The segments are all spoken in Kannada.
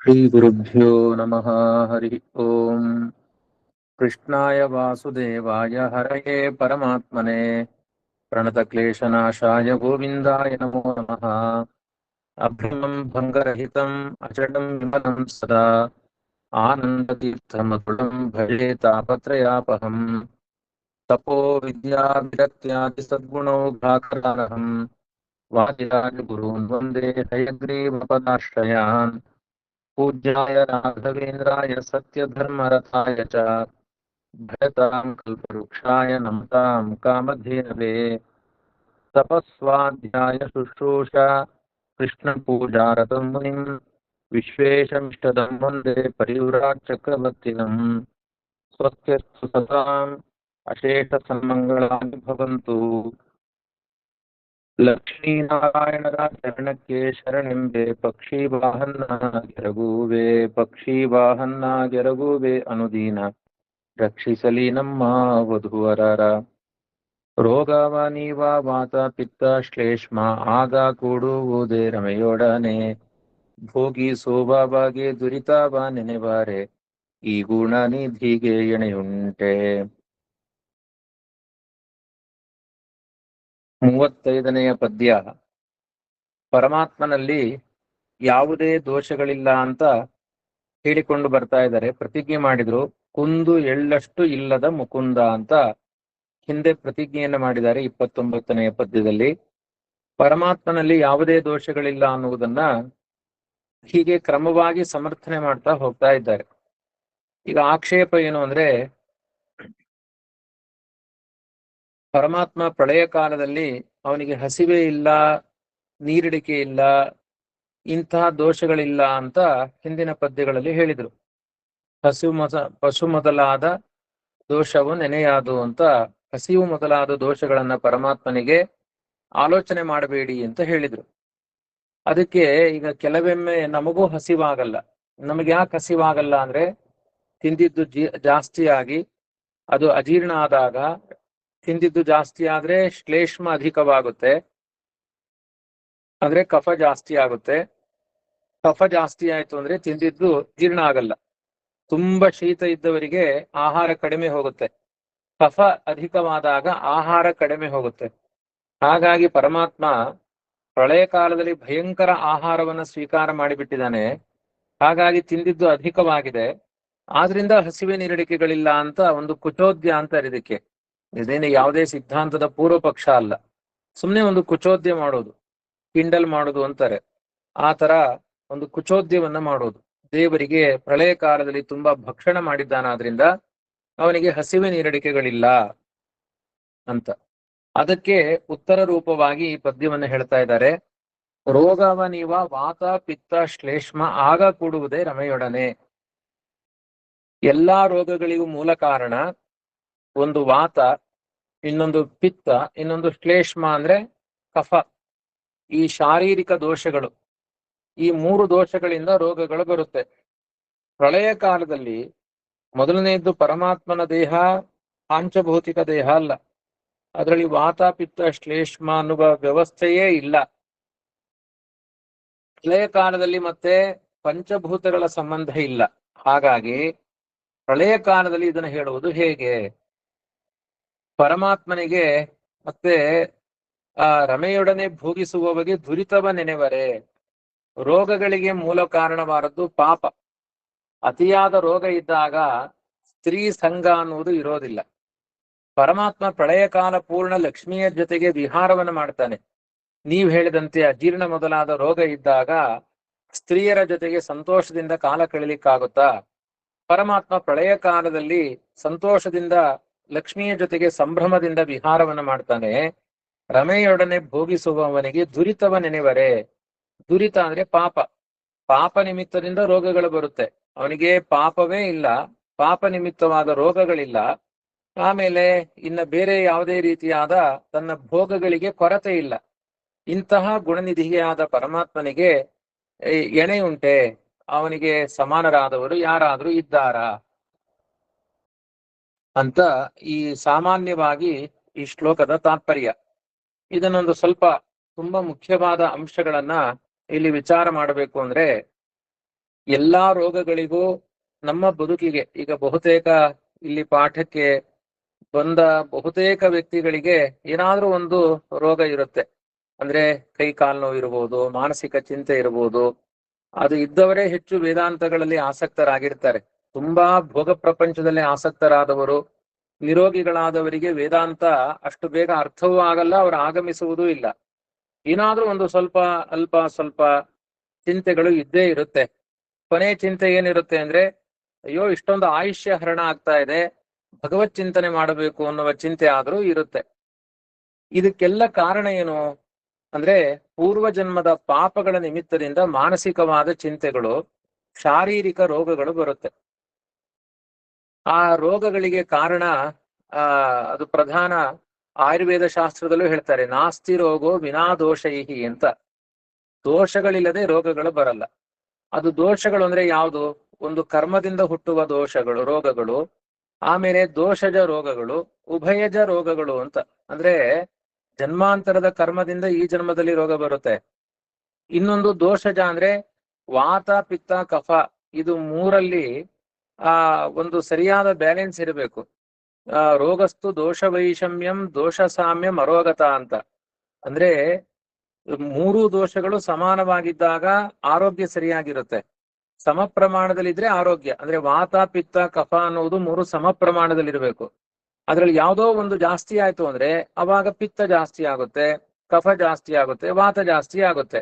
श्रीगुरुभ्यो नमः। हरि ओम्। कृष्णाय वासुदेवाय हरये परमात्मने प्रणतक्लेशनाशाय गोविन्दाय नमो नमः। अभ्रमं भङ्गरहितम् अचलं विमलं सदा आनन्दतीर्थमतुलं भजे तापत्रयापहम्। तपो विद्या विरक्त्यादि सद्गुणौघाकरानहम् वादिराजगुरून् वन्दे हयग्रीवपदाश्रयान्। पूज्याय राघवेन्द्राय सत्यधर्मरथाय च भजतां कल्पवृक्षाय नमतां कामधेनवे। तपस्वाध्याय शुश्रूषा कृष्णपूजारतं मुनिं विश्वेशमिष्टदं वन्दे परिव्राट् चक्रवर्तिनम्। स्वस्त्यस्तु सताम् अशेषसन्मङ्गलानि भवन्तु। ಲಕ್ಷ್ಮೀನಾರಾಯಣರ ಶರಣೆಂಬೆ ಪಕ್ಷಿ ವಾಹನ್ನಾಗೆರಗುವೆ ಅನುದೀನ ರಕ್ಷಿಸಲಿ ನಮ್ಮ ವಧುವರರ. ರೋಗವ ನೀವ ವಾತ ಪಿತ್ತ ಶ್ಲೇಷ್ಮ ಆಗ ಕೂಡುವುದೇ ರಮೆಯೊಡನೆ ಭೋಗಿ ಸೋಭಾಗೆ ದುರಿತವ ನೆನೆವಾರೆ ಈ ಗುಣ ನಿಧಿಗೆ ಎಣೆಯುಂಟೆ. 35ನೇ ಪದ್ಯ. ಪರಮಾತ್ಮನಲ್ಲಿ ಯಾವುದೇ ದೋಷಗಳಿಲ್ಲ ಅಂತ ಹೇಳಿಕೊಂಡು ಬರ್ತಾ ಇದ್ದಾರೆ. ಪ್ರತಿಜ್ಞೆ ಮಾಡಿದ್ರು, ಕುಂದು ಎಳ್ಳಷ್ಟು ಇಲ್ಲದ ಮುಕುಂದ ಅಂತ ಹಿಂದೆ ಪ್ರತಿಜ್ಞೆಯನ್ನು ಮಾಡಿದ್ದಾರೆ 29ನೇ ಪದ್ಯದಲ್ಲಿ. ಪರಮಾತ್ಮನಲ್ಲಿ ಯಾವುದೇ ದೋಷಗಳಿಲ್ಲ ಅನ್ನುವುದನ್ನ ಹೀಗೆ ಕ್ರಮವಾಗಿ ಸಮರ್ಥನೆ ಮಾಡ್ತಾ ಹೋಗ್ತಾ ಇದ್ದಾರೆ. ಈಗ ಆಕ್ಷೇಪ ಏನು ಅಂದ್ರೆ, ಪರಮಾತ್ಮ ಪ್ರಳಯ ಕಾಲದಲ್ಲಿ ಅವನಿಗೆ ಹಸಿವೆ ಇಲ್ಲ, ನೀರಿಡಿಕೆ ಇಲ್ಲ, ಇಂತಹ ದೋಷಗಳಿಲ್ಲ ಅಂತ ಹಿಂದಿನ ಪದ್ಯಗಳಲ್ಲಿ ಹೇಳಿದ್ರು. ಪಶು ಮೊದಲಾದ ದೋಷವು ನೆನೆಯಾದು ಅಂತ ಹಸಿವು ಮೊದಲಾದ ದೋಷಗಳನ್ನ ಪರಮಾತ್ಮನಿಗೆ ಆಲೋಚನೆ ಮಾಡಬೇಡಿ ಅಂತ ಹೇಳಿದ್ರು. ಅದಕ್ಕೆ ಈಗ ಕೆಲವೊಮ್ಮೆ ನಮಗೂ ಹಸಿವಾಗಲ್ಲ. ನಮಗೆ ಯಾಕೆ ಹಸಿವಾಗಲ್ಲ ಅಂದ್ರೆ, ತಿಂದಿದ್ದು ಜಾಸ್ತಿ ಆಗಿ ಅದು ಅಜೀರ್ಣ ಆದಾಗ, ತಿಂದಿದ್ದು ಜಾಸ್ತಿ ಆದ್ರೆ ಶ್ಲೇಷ್ಮ ಅಧಿಕವಾಗುತ್ತೆ, ಅಂದ್ರೆ ಕಫ ಜಾಸ್ತಿ ಆಗುತ್ತೆ. ಕಫ ಜಾಸ್ತಿ ಆಯ್ತು ಅಂದ್ರೆ ತಿಂದಿದ್ದು ಜೀರ್ಣ ಆಗಲ್ಲ. ತುಂಬಾ ಶೀತ ಇದ್ದವರಿಗೆ ಆಹಾರ ಕಡಿಮೆ ಹೋಗುತ್ತೆ, ಕಫ ಅಧಿಕವಾದಾಗ ಆಹಾರ ಕಡಿಮೆ ಹೋಗುತ್ತೆ. ಹಾಗಾಗಿ ಪರಮಾತ್ಮ ಪ್ರಳಯ ಕಾಲದಲ್ಲಿ ಭಯಂಕರ ಆಹಾರವನ್ನ ಸ್ವೀಕಾರ ಮಾಡಿಬಿಟ್ಟಿದ್ದಾನೆ. ಹಾಗಾಗಿ ತಿಂದಿದ್ದು ಅಧಿಕವಾಗಿದೆ, ಆದ್ರಿಂದ ಹಸಿವೆ ನೀರಡಿಕೆಗಳಿಲ್ಲ ಅಂತ ಒಂದು ಕುಚೋದ್ಯ ಅಂತಾರೆ ಇದಕ್ಕೆ. ಇದೇನು ಯಾವುದೇ ಸಿದ್ಧಾಂತದ ಪೂರ್ವ ಪಕ್ಷ ಅಲ್ಲ, ಸುಮ್ನೆ ಒಂದು ಕುಚೋದ್ಯ ಮಾಡೋದು, ಕಿಂಡಲ್ ಮಾಡೋದು ಅಂತಾರೆ. ಆ ತರ ಒಂದು ಕುಚೋದ್ಯವನ್ನ ಮಾಡೋದು. ದೇವರಿಗೆ ಪ್ರಳಯ ಕಾಲದಲ್ಲಿ ತುಂಬಾ ಭಕ್ಷಣ ಮಾಡಿದ್ದಾನಾದ್ರಿಂದ ಅವನಿಗೆ ಹಸಿವೆ ನೀರಡಿಕೆಗಳಿಲ್ಲ ಅಂತ. ಅದಕ್ಕೆ ಉತ್ತರ ರೂಪವಾಗಿ ಈ ಪದ್ಯವನ್ನ ಹೇಳ್ತಾ ಇದ್ದಾರೆ. ರೋಗವ ನೀವ ವಾತ ಪಿತ್ತ ಶ್ಲೇಷ್ಮ ಆಗ ಕೂಡುವುದೇ ರಮೆಯೊಡನೆ. ಎಲ್ಲಾ ರೋಗಗಳಿಗೂ ಮೂಲ ಕಾರಣ ಒಂದು ವಾತ, ಇನ್ನೊಂದು ಪಿತ್ತ, ಇನ್ನೊಂದು ಶ್ಲೇಷ್ಮ ಅಂದ್ರೆ ಕಫ. ಈ ಶಾರೀರಿಕ ದೋಷಗಳು, ಈ 3 ದೋಷಗಳಿಂದ ರೋಗಗಳು ಬರುತ್ತೆ. ಪ್ರಳಯ ಕಾಲದಲ್ಲಿ ಮೊದಲನೆಯದ್ದು ಪರಮಾತ್ಮನ ದೇಹ ಪಾಂಚಭೌತಿಕ ದೇಹ ಅಲ್ಲ, ಅದರಲ್ಲಿ ವಾತ ಪಿತ್ತ ಶ್ಲೇಷ್ಮ ಅನ್ನುವ ವ್ಯವಸ್ಥೆಯೇ ಇಲ್ಲ. ಪ್ರಳಯ ಕಾಲದಲ್ಲಿ ಮತ್ತೆ ಪಂಚಭೂತಗಳ ಸಂಬಂಧ ಇಲ್ಲ. ಹಾಗಾಗಿ ಪ್ರಳಯ ಕಾಲದಲ್ಲಿ ಇದನ್ನು ಹೇಳುವುದು ಹೇಗೆ? ಪರಮಾತ್ಮನಿಗೆ ಮತ್ತೆ ರಮೆಯೊಡನೆ ಭೋಗಿಸುವವಗೆ ದುರಿತವ ನೆನೆವರೆ. ರೋಗಗಳಿಗೆ ಮೂಲ ಕಾರಣವಾದದ್ದು ಪಾಪ. ಅತಿಯಾದ ರೋಗ ಇದ್ದಾಗ ಸ್ತ್ರೀ ಸಂಘ ಅನ್ನುವುದು ಇರೋದಿಲ್ಲ. ಪರಮಾತ್ಮ ಪ್ರಳಯ ಕಾಲ ಪೂರ್ಣ ಲಕ್ಷ್ಮಿಯ ಜೊತೆಗೆ ವಿಹಾರವನ್ನು ಮಾಡ್ತಾನೆ. ನೀವು ಹೇಳಿದಂತೆ ಅಜೀರ್ಣ ಮೊದಲಾದ ರೋಗ ಇದ್ದಾಗ ಸ್ತ್ರೀಯರ ಜೊತೆಗೆ ಸಂತೋಷದಿಂದ ಕಾಲ ಕಳೀಲಿಕ್ಕಾಗುತ್ತಾ? ಪರಮಾತ್ಮ ಪ್ರಳಯ ಕಾಲದಲ್ಲಿ ಸಂತೋಷದಿಂದ ಲಕ್ಷ್ಮಿಯ ಜೊತೆಗೆ ಸಂಭ್ರಮದಿಂದ ವಿಹಾರವನ್ನು ಮಾಡ್ತಾನೆ. ರಮೆಯೊಡನೆ ಭೋಗಿಸುವವನಿಗೆ ದುರಿತವ ನೆನೆವರೆ. ದುರಿತ ಅಂದ್ರೆ ಪಾಪ. ಪಾಪ ನಿಮಿತ್ತದಿಂದ ರೋಗಗಳು ಬರುತ್ತೆ. ಅವನಿಗೆ ಪಾಪವೇ ಇಲ್ಲ, ಪಾಪ ನಿಮಿತ್ತವಾದ ರೋಗಗಳಿಲ್ಲ. ಆಮೇಲೆ ಇನ್ನ ಬೇರೆ ಯಾವುದೇ ರೀತಿಯಾದ ತನ್ನ ಭೋಗಗಳಿಗೆ ಕೊರತೆ ಇಲ್ಲ. ಇಂತಹ ಗುಣನಿಧಿಯಾದ ಪರಮಾತ್ಮನಿಗೆ ಎಣೆಯುಂಟೆ? ಅವನಿಗೆ ಸಮಾನರಾದವರು ಯಾರಾದ್ರೂ ಇದ್ದಾರಾ ಅಂತ ಈ ಸಾಮಾನ್ಯವಾಗಿ ಈ ಶ್ಲೋಕದ ತಾತ್ಪರ್ಯ. ಇದನ್ನೊಂದು ಸ್ವಲ್ಪ ತುಂಬಾ ಮುಖ್ಯವಾದ ಅಂಶಗಳನ್ನ ಇಲ್ಲಿ ವಿಚಾರ ಮಾಡಬೇಕು ಅಂದ್ರೆ, ಎಲ್ಲಾ ರೋಗಗಳಿಗೂ ನಮ್ಮ ಬದುಕಿಗೆ ಈಗ ಬಹುತೇಕ ಇಲ್ಲಿ ಪಾಠಕ್ಕೆ ಬಂದ ಬಹುತೇಕ ವ್ಯಕ್ತಿಗಳಿಗೆ ಏನಾದ್ರೂ ಒಂದು ರೋಗ ಇರುತ್ತೆ. ಅಂದ್ರೆ ಕೈ ಕಾಲು ನೋವು ಇರಬಹುದು, ಮಾನಸಿಕ ಚಿಂತೆ ಇರಬಹುದು. ಅದು ಇದ್ದವರೇ ಹೆಚ್ಚು ವೇದಾಂತಗಳಲ್ಲಿ ಆಸಕ್ತರಾಗಿರ್ತಾರೆ. ತುಂಬಾ ಭೋಗ ಪ್ರಪಂಚದಲ್ಲಿ ಆಸಕ್ತರಾದವರು, ನಿರೋಗಿಗಳಾದವರಿಗೆ ವೇದಾಂತ ಅಷ್ಟು ಬೇಗ ಅರ್ಥವೂ ಆಗಲ್ಲ, ಅವರು ಆಗಮಿಸುವುದೂ ಇಲ್ಲ. ಏನಾದ್ರೂ ಒಂದು ಸ್ವಲ್ಪ ಅಲ್ಪ ಸ್ವಲ್ಪ ಚಿಂತೆಗಳು ಇದ್ದೇ ಇರುತ್ತೆ. ಕೊನೆ ಚಿಂತೆ ಏನಿರುತ್ತೆ ಅಂದ್ರೆ, ಅಯ್ಯೋ ಇಷ್ಟೊಂದು ಆಯುಷ್ಯ ಹರಣ ಆಗ್ತಾ ಇದೆ, ಭಗವತ್ ಚಿಂತನೆ ಮಾಡಬೇಕು ಅನ್ನುವ ಚಿಂತೆ ಆದ್ರೂ ಇರುತ್ತೆ. ಇದಕ್ಕೆಲ್ಲ ಕಾರಣ ಏನು ಅಂದ್ರೆ, ಪೂರ್ವ ಜನ್ಮದ ಪಾಪಗಳ ನಿಮಿತ್ತದಿಂದ ಮಾನಸಿಕವಾದ ಚಿಂತೆಗಳು, ಶಾರೀರಿಕ ರೋಗಗಳು ಬರುತ್ತೆ. ಆ ರೋಗಗಳಿಗೆ ಕಾರಣ ಅದು ಪ್ರಧಾನ. ಆಯುರ್ವೇದ ಶಾಸ್ತ್ರದಲ್ಲೂ ಹೇಳ್ತಾರೆ, ನಾಸ್ತಿ ರೋಗೋ ವಿನಾ ದೋಷೈಹಿ ಅಂತ. ದೋಷಗಳಿಲ್ಲದೆ ರೋಗಗಳು ಬರಲ್ಲ. ಅದು ದೋಷಗಳು ಅಂದ್ರೆ ಯಾವುದು? ಒಂದು ಕರ್ಮದಿಂದ ಹುಟ್ಟುವ ದೋಷಗಳು, ರೋಗಗಳು. ಆಮೇಲೆ ದೋಷಜ ರೋಗಗಳು, ಉಭಯಜ ರೋಗಗಳು ಅಂತ. ಅಂದ್ರೆ ಜನ್ಮಾಂತರದ ಕರ್ಮದಿಂದ ಈ ಜನ್ಮದಲ್ಲಿ ರೋಗ ಬರುತ್ತೆ. ಇನ್ನೊಂದು ದೋಷಜ ಅಂದ್ರೆ ವಾತ ಪಿತ್ತ ಕಫ, ಇದು ಮೂರಲ್ಲಿ ಒಂದು ಸರಿಯಾದ ಬ್ಯಾಲೆನ್ಸ್ ಇರಬೇಕು. ರೋಗಸ್ತು ದೋಷ ವೈಷಮ್ಯಂ ದೋಷ ಸಾಮ್ಯಂ ಅರೋಗತ ಅಂತ. ಅಂದ್ರೆ ಮೂರು ದೋಷಗಳು ಸಮಾನವಾಗಿದ್ದಾಗ ಆರೋಗ್ಯ ಸರಿಯಾಗಿರುತ್ತೆ. ಸಮ ಪ್ರಮಾಣದಲ್ಲಿದ್ರೆ ಆರೋಗ್ಯ. ಅಂದ್ರೆ ವಾತ ಪಿತ್ತ ಕಫ ಅನ್ನುವುದು ಮೂರು ಸಮ ಪ್ರಮಾಣದಲ್ಲಿರ್ಬೇಕು. ಅದ್ರಲ್ಲಿ ಯಾವುದೋ ಒಂದು ಜಾಸ್ತಿ ಆಯ್ತು ಅಂದ್ರೆ ಅವಾಗ ಪಿತ್ತ ಜಾಸ್ತಿ ಆಗುತ್ತೆ, ಕಫ ಜಾಸ್ತಿ ಆಗುತ್ತೆ, ವಾತ ಜಾಸ್ತಿ ಆಗುತ್ತೆ.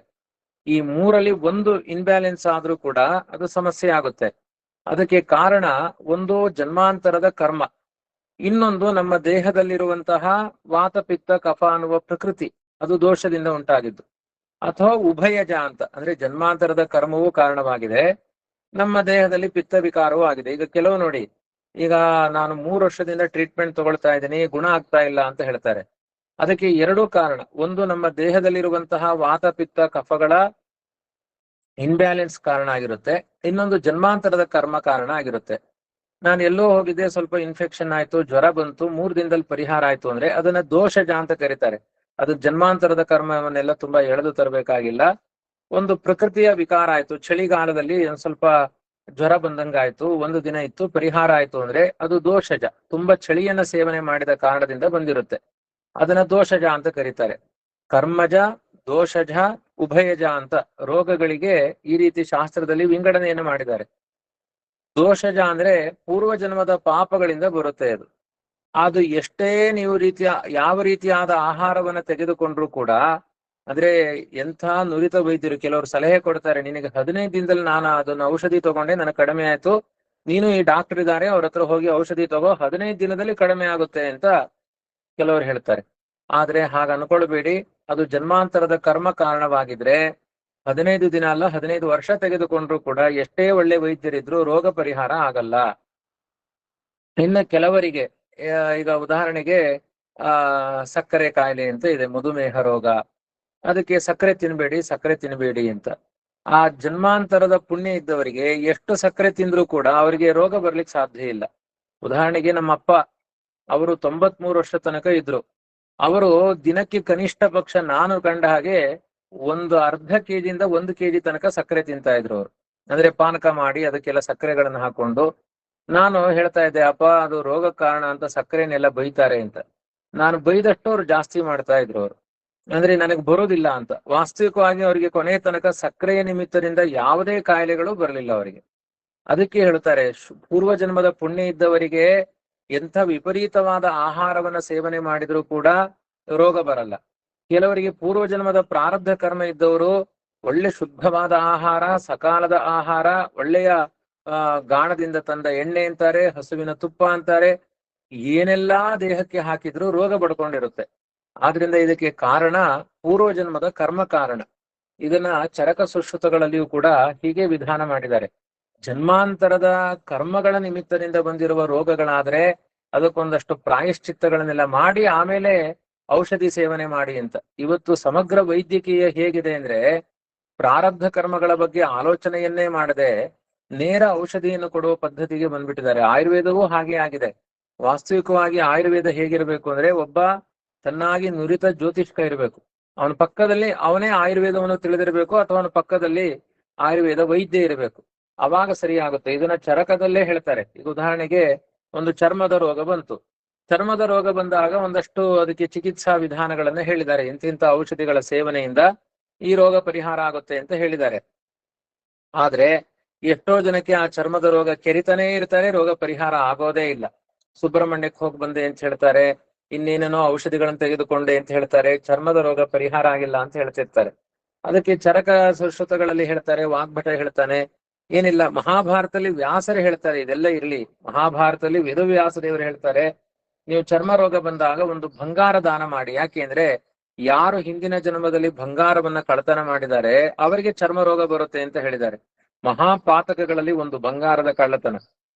ಈ ಮೂರಲ್ಲಿ ಒಂದು ಇನ್ಬ್ಯಾಲೆನ್ಸ್ ಆದ್ರೂ ಕೂಡ ಅದು ಸಮಸ್ಯೆ ಆಗುತ್ತೆ. ಅದಕ್ಕೆ ಕಾರಣ ಒಂದು ಜನ್ಮಾಂತರದ ಕರ್ಮ, ಇನ್ನೊಂದು ನಮ್ಮ ದೇಹದಲ್ಲಿರುವಂತಹ ವಾತ ಪಿತ್ತ ಕಫ ಅನ್ನುವ ಪ್ರಕೃತಿ, ಅದು ದೋಷದಿಂದ ಉಂಟಾಗಿದ್ದು. ಅಥವಾ ಉಭಯಜ ಅಂತ, ಅಂದ್ರೆ ಜನ್ಮಾಂತರದ ಕರ್ಮವೂ ಕಾರಣವಾಗಿದೆ, ನಮ್ಮ ದೇಹದಲ್ಲಿ ಪಿತ್ತ ವಿಕಾರವೂ ಆಗಿದೆ. ಈಗ ಕೆಲವು ನೋಡಿ, ಈಗ ನಾನು 3 ವರ್ಷದಿಂದ ಟ್ರೀಟ್ಮೆಂಟ್ ತಗೊಳ್ತಾ ಇದ್ದೀನಿ, ಗುಣ ಆಗ್ತಾ ಇಲ್ಲ ಅಂತ ಹೇಳ್ತಾರೆ. ಅದಕ್ಕೆ ಎರಡೂ ಕಾರಣ. ಒಂದು ನಮ್ಮ ದೇಹದಲ್ಲಿರುವಂತಹ ವಾತ ಪಿತ್ತ ಕಫಗಳ ಇನ್ಬ್ಯಾಲೆನ್ಸ್ ಕಾರಣ ಆಗಿರುತ್ತೆ, ಇನ್ನೊಂದು ಜನ್ಮಾಂತರದ ಕರ್ಮ ಕಾರಣ ಆಗಿರುತ್ತೆ. ನಾನು ಎಲ್ಲೋ ಹೋಗಿದ್ದೆ, ಸ್ವಲ್ಪ ಇನ್ಫೆಕ್ಷನ್ ಆಯ್ತು, ಜ್ವರ ಬಂತು, 3 ದಿನದಲ್ಲಿ ಪರಿಹಾರ ಆಯ್ತು ಅಂದ್ರೆ ಅದನ್ನ ದೋಷಜ ಅಂತ ಕರೀತಾರೆ. ಅದು ಜನ್ಮಾಂತರದ ಕರ್ಮವನ್ನೆಲ್ಲ ತುಂಬಾ ಎಳೆದು ತರಬೇಕಾಗಿಲ್ಲ. ಒಂದು ಪ್ರಕೃತಿಯ ವಿಕಾರ ಆಯ್ತು, ಚಳಿಗಾಲದಲ್ಲಿ ಒಂದ್ ಸ್ವಲ್ಪ ಜ್ವರ ಬಂದಂಗಾಯ್ತು, 1 ದಿನ ಇತ್ತು, ಪರಿಹಾರ ಆಯ್ತು ಅಂದ್ರೆ ಅದು ದೋಷಜ. ತುಂಬಾ ಚಳಿಯನ್ನ ಸೇವನೆ ಮಾಡಿದ ಕಾರಣದಿಂದ ಬಂದಿರುತ್ತೆ, ಅದನ್ನ ದೋಷಜ ಅಂತ ಕರೀತಾರೆ. ಕರ್ಮಜ, ದೋಷಜ, ಉಭಯಜ ಅಂತ ರೋಗಗಳಿಗೆ ಈ ರೀತಿ ಶಾಸ್ತ್ರದಲ್ಲಿ ವಿಂಗಡಣೆಯನ್ನು ಮಾಡಿದ್ದಾರೆ. ದೋಷಜ ಅಂದ್ರೆ ಪೂರ್ವ ಜನ್ಮದ ಪಾಪಗಳಿಂದ ಬರುತ್ತೆ ಅದು. ಅದು ಎಷ್ಟೇ ನೀವು ಯಾವ ರೀತಿಯಾದ ಆಹಾರವನ್ನ ತೆಗೆದುಕೊಂಡ್ರು ಕೂಡ, ಅಂದ್ರೆ ಎಂಥ ನುರಿತ ವೈದ್ಯರು ಕೆಲವರು ಸಲಹೆ ಕೊಡ್ತಾರೆ, ನಿನಗೆ 15 ದಿನದಲ್ಲಿ ನಾನು ಅದನ್ನ ಔಷಧಿ ತಗೊಂಡೆ, ನನಗೆ ಕಡಿಮೆ ಆಯ್ತು, ನೀನು ಈ ಡಾಕ್ಟರ್ ಇದ್ದಾರೆ ಅವ್ರ ಹತ್ರ ಹೋಗಿ ಔಷಧಿ ತಗೋ, 15 ದಿನದಲ್ಲಿ ಕಡಿಮೆ ಆಗುತ್ತೆ ಅಂತ ಕೆಲವರು ಹೇಳ್ತಾರೆ. ಆದ್ರೆ ಹಾಗ ಅನ್ಕೊಳ್ಬೇಡಿ, ಅದು ಜನ್ಮಾಂತರದ ಕರ್ಮ ಕಾರಣವಾಗಿದ್ರೆ 15 ದಿನ ಅಲ್ಲ, 15 ವರ್ಷ ತೆಗೆದುಕೊಂಡ್ರು ಕೂಡ ಎಷ್ಟೇ ಒಳ್ಳೆ ವೈದ್ಯರಿದ್ರು ರೋಗ ಪರಿಹಾರ ಆಗಲ್ಲ. ಇನ್ನು ಕೆಲವರಿಗೆ ಈಗ ಉದಾಹರಣೆಗೆ ಸಕ್ಕರೆ ಕಾಯಿಲೆ ಅಂತ ಇದೆ, ಮಧುಮೇಹ ರೋಗ. ಅದಕ್ಕೆ ಸಕ್ಕರೆ ತಿನ್ಬೇಡಿ ಅಂತ. ಆ ಜನ್ಮಾಂತರದ ಪುಣ್ಯ ಇದ್ದವರಿಗೆ ಎಷ್ಟು ಸಕ್ಕರೆ ತಿಂದ್ರೂ ಕೂಡ ಅವರಿಗೆ ರೋಗ ಬರ್ಲಿಕ್ಕೆ ಸಾಧ್ಯ ಇಲ್ಲ. ಉದಾಹರಣೆಗೆ ನಮ್ಮ ಅಪ್ಪ, ಅವರು 93 ವರ್ಷ ತನಕ ಇದ್ರು. ಅವರು ದಿನಕ್ಕೆ ಕನಿಷ್ಠ ಪಕ್ಷ ನಾನು ಕಂಡ ಹಾಗೆ ಒಂದು ಅರ್ಧ ಕೆಜಿಯಿಂದ 1 ಕೆಜಿ ತನಕ ಸಕ್ಕರೆ ತಿಂತಾ ಇದ್ರು ಅವರು. ಅಂದ್ರೆ ಪಾನಕ ಮಾಡಿ ಅದಕ್ಕೆಲ್ಲ ಸಕ್ಕರೆಗಳನ್ನು ಹಾಕೊಂಡು. ನಾನು ಹೇಳ್ತಾ ಇದ್ದೆ, ಅಪ್ಪ ಅದು ರೋಗ ಕಾರಣ ಅಂತ ಸಕ್ಕರೆನೆಲ್ಲ ಬೈತಾರೆ ಅಂತ. ನಾನು ಬೈದಷ್ಟು ಅವ್ರು ಜಾಸ್ತಿ ಮಾಡ್ತಾ ಇದ್ರು ಅವರು. ಅಂದ್ರೆ ನನಗೆ ಬರೋದಿಲ್ಲ ಅಂತ. ವಾಸ್ತವಿಕವಾಗಿ ಅವರಿಗೆ ಕೊನೆಯ ತನಕ ಸಕ್ಕರೆಯ ನಿಮಿತ್ತದಿಂದ ಯಾವುದೇ ಕಾಯಿಲೆಗಳು ಬರಲಿಲ್ಲ ಅವರಿಗೆ. ಅದಕ್ಕೆ ಹೇಳ್ತಾರೆ, ಪೂರ್ವ ಜನ್ಮದ ಪುಣ್ಯ ಇದ್ದವರಿಗೆ ಎಂಥ ವಿಪರೀತವಾದ ಆಹಾರವನ್ನ ಸೇವನೆ ಮಾಡಿದ್ರು ಕೂಡ ರೋಗ ಬರಲ್ಲ. ಕೆಲವರಿಗೆ ಪೂರ್ವ ಜನ್ಮದ ಪ್ರಾರಬ್ಧ ಕರ್ಮ ಇದ್ದವರು ಒಳ್ಳೆ ಶುದ್ಧವಾದ ಆಹಾರ, ಸಕಾಲದ ಆಹಾರ, ಒಳ್ಳೆಯ ಗಾಣದಿಂದ ತಂದ ಎಣ್ಣೆ ಅಂತಾರೆ, ಹಸುವಿನ ತುಪ್ಪ ಅಂತಾರೆ, ಏನೆಲ್ಲಾ ದೇಹಕ್ಕೆ ಹಾಕಿದ್ರು ರೋಗ ಬಡ್ಕೊಂಡಿರುತ್ತೆ. ಆದ್ರಿಂದ ಇದಕ್ಕೆ ಕಾರಣ ಪೂರ್ವ ಜನ್ಮದ ಕರ್ಮ ಕಾರಣ. ಇದನ್ನ ಚರಕ ಸುಶ್ರುತಗಳಲ್ಲಿಯೂ ಕೂಡ ಹೀಗೆ ವಿಧಾನ ಮಾಡಿದ್ದಾರೆ. ಜನ್ಮಾಂತರದ ಕರ್ಮಗಳ ನಿಮಿತ್ತದಿಂದ ಬಂದಿರುವ ರೋಗಗಳಾದ್ರೆ ಅದಕ್ಕೊಂದಷ್ಟು ಪ್ರಾಯಶ್ಚಿತ್ತಗಳನ್ನೆಲ್ಲ ಮಾಡಿ ಆಮೇಲೆ ಔಷಧಿ ಸೇವನೆ ಮಾಡಿ ಅಂತ. ಇವತ್ತು ಸಮಗ್ರ ವೈದ್ಯಕೀಯ ಹೇಗಿದೆ ಅಂದ್ರೆ, ಪ್ರಾರಬ್ಧ ಕರ್ಮಗಳ ಬಗ್ಗೆ ಆಲೋಚನೆಯನ್ನೇ ಮಾಡದೆ ನೇರ ಔಷಧಿಯನ್ನು ಕೊಡುವ ಪದ್ಧತಿಗೆ ಬಂದ್ಬಿಟ್ಟಿದ್ದಾರೆ. ಆಯುರ್ವೇದವೂ ಹಾಗೆ ಆಗಿದೆ. ವಾಸ್ತವಿಕವಾಗಿ ಆಯುರ್ವೇದ ಹೇಗಿರಬೇಕು ಅಂದ್ರೆ, ಒಬ್ಬ ಚೆನ್ನಾಗಿ ನುರಿತ ಜ್ಯೋತಿಷ್ಕ ಇರಬೇಕು, ಅವನ ಪಕ್ಕದಲ್ಲಿ ಅವನೇ ಆಯುರ್ವೇದವನ್ನು ತಿಳಿದಿರಬೇಕು, ಅಥವಾ ಅವನ ಪಕ್ಕದಲ್ಲಿ ಆಯುರ್ವೇದ ವೈದ್ಯ ಇರಬೇಕು. ಅವಾಗ ಸರಿಯಾಗುತ್ತೆ. ಇದನ್ನ ಚರಕದಲ್ಲೇ ಹೇಳ್ತಾರೆ. ಈಗ ಉದಾಹರಣೆಗೆ ಒಂದು ಚರ್ಮದ ರೋಗ ಬಂತು. ಚರ್ಮದ ರೋಗ ಬಂದಾಗ ಒಂದಷ್ಟು ಅದಕ್ಕೆ ಚಿಕಿತ್ಸಾ ವಿಧಾನಗಳನ್ನ ಹೇಳಿದ್ದಾರೆ. ಇಂತಿಂತ ಔಷಧಿಗಳ ಸೇವನೆಯಿಂದ ಈ ರೋಗ ಪರಿಹಾರ ಆಗುತ್ತೆ ಅಂತ ಹೇಳಿದ್ದಾರೆ. ಆದ್ರೆ ಎಷ್ಟೋ ಜನಕ್ಕೆ ಆ ಚರ್ಮದ ರೋಗ ಕೆರಿತಾನೇ ಇರ್ತಾರೆ, ರೋಗ ಪರಿಹಾರ ಆಗೋದೇ ಇಲ್ಲ. ಸುಬ್ರಹ್ಮಣ್ಯಕ್ಕೆ ಹೋಗಿ ಬಂದೆ ಅಂತ ಹೇಳ್ತಾರೆ, ಇನ್ನೇನೇನೋ ಔಷಧಿಗಳನ್ನು ತೆಗೆದುಕೊಂಡೆ ಅಂತ ಹೇಳ್ತಾರೆ, ಚರ್ಮದ ರೋಗ ಪರಿಹಾರ ಆಗಿಲ್ಲ ಅಂತ ಹೇಳ್ತಿರ್ತಾರೆ. ಅದಕ್ಕೆ ಚರಕ ಸುಶ್ರುತಗಳಲ್ಲಿ ಹೇಳ್ತಾರೆ, ವಾಗ್ಭಟ ಹೇಳ್ತಾನೆ, ಏನಿಲ್ಲ, ಮಹಾಭಾರತದಲ್ಲಿ ವ್ಯಾಸರು ಹೇಳ್ತಾರೆ, ಇದೆಲ್ಲ ಇರ್ಲಿ, ಮಹಾಭಾರತದಲ್ಲಿ ವೇದವ್ಯಾಸ ದೇವರು ಹೇಳ್ತಾರೆ, ನೀವು ಚರ್ಮ ರೋಗ ಬಂದಾಗ ಒಂದು ಬಂಗಾರ ದಾನ ಮಾಡಿ. ಯಾಕೆಂದ್ರೆ ಯಾರು ಹಿಂದಿನ ಜನ್ಮದಲ್ಲಿ ಬಂಗಾರವನ್ನ ಕಳ್ಳತನ ಮಾಡಿದ್ದಾರೆ ಅವರಿಗೆ ಚರ್ಮ ರೋಗ ಬರುತ್ತೆ ಅಂತ ಹೇಳಿದ್ದಾರೆ. ಮಹಾಪಾತಕಗಳಲ್ಲಿ ಒಂದು ಬಂಗಾರದ ಕಳ್ಳತನ.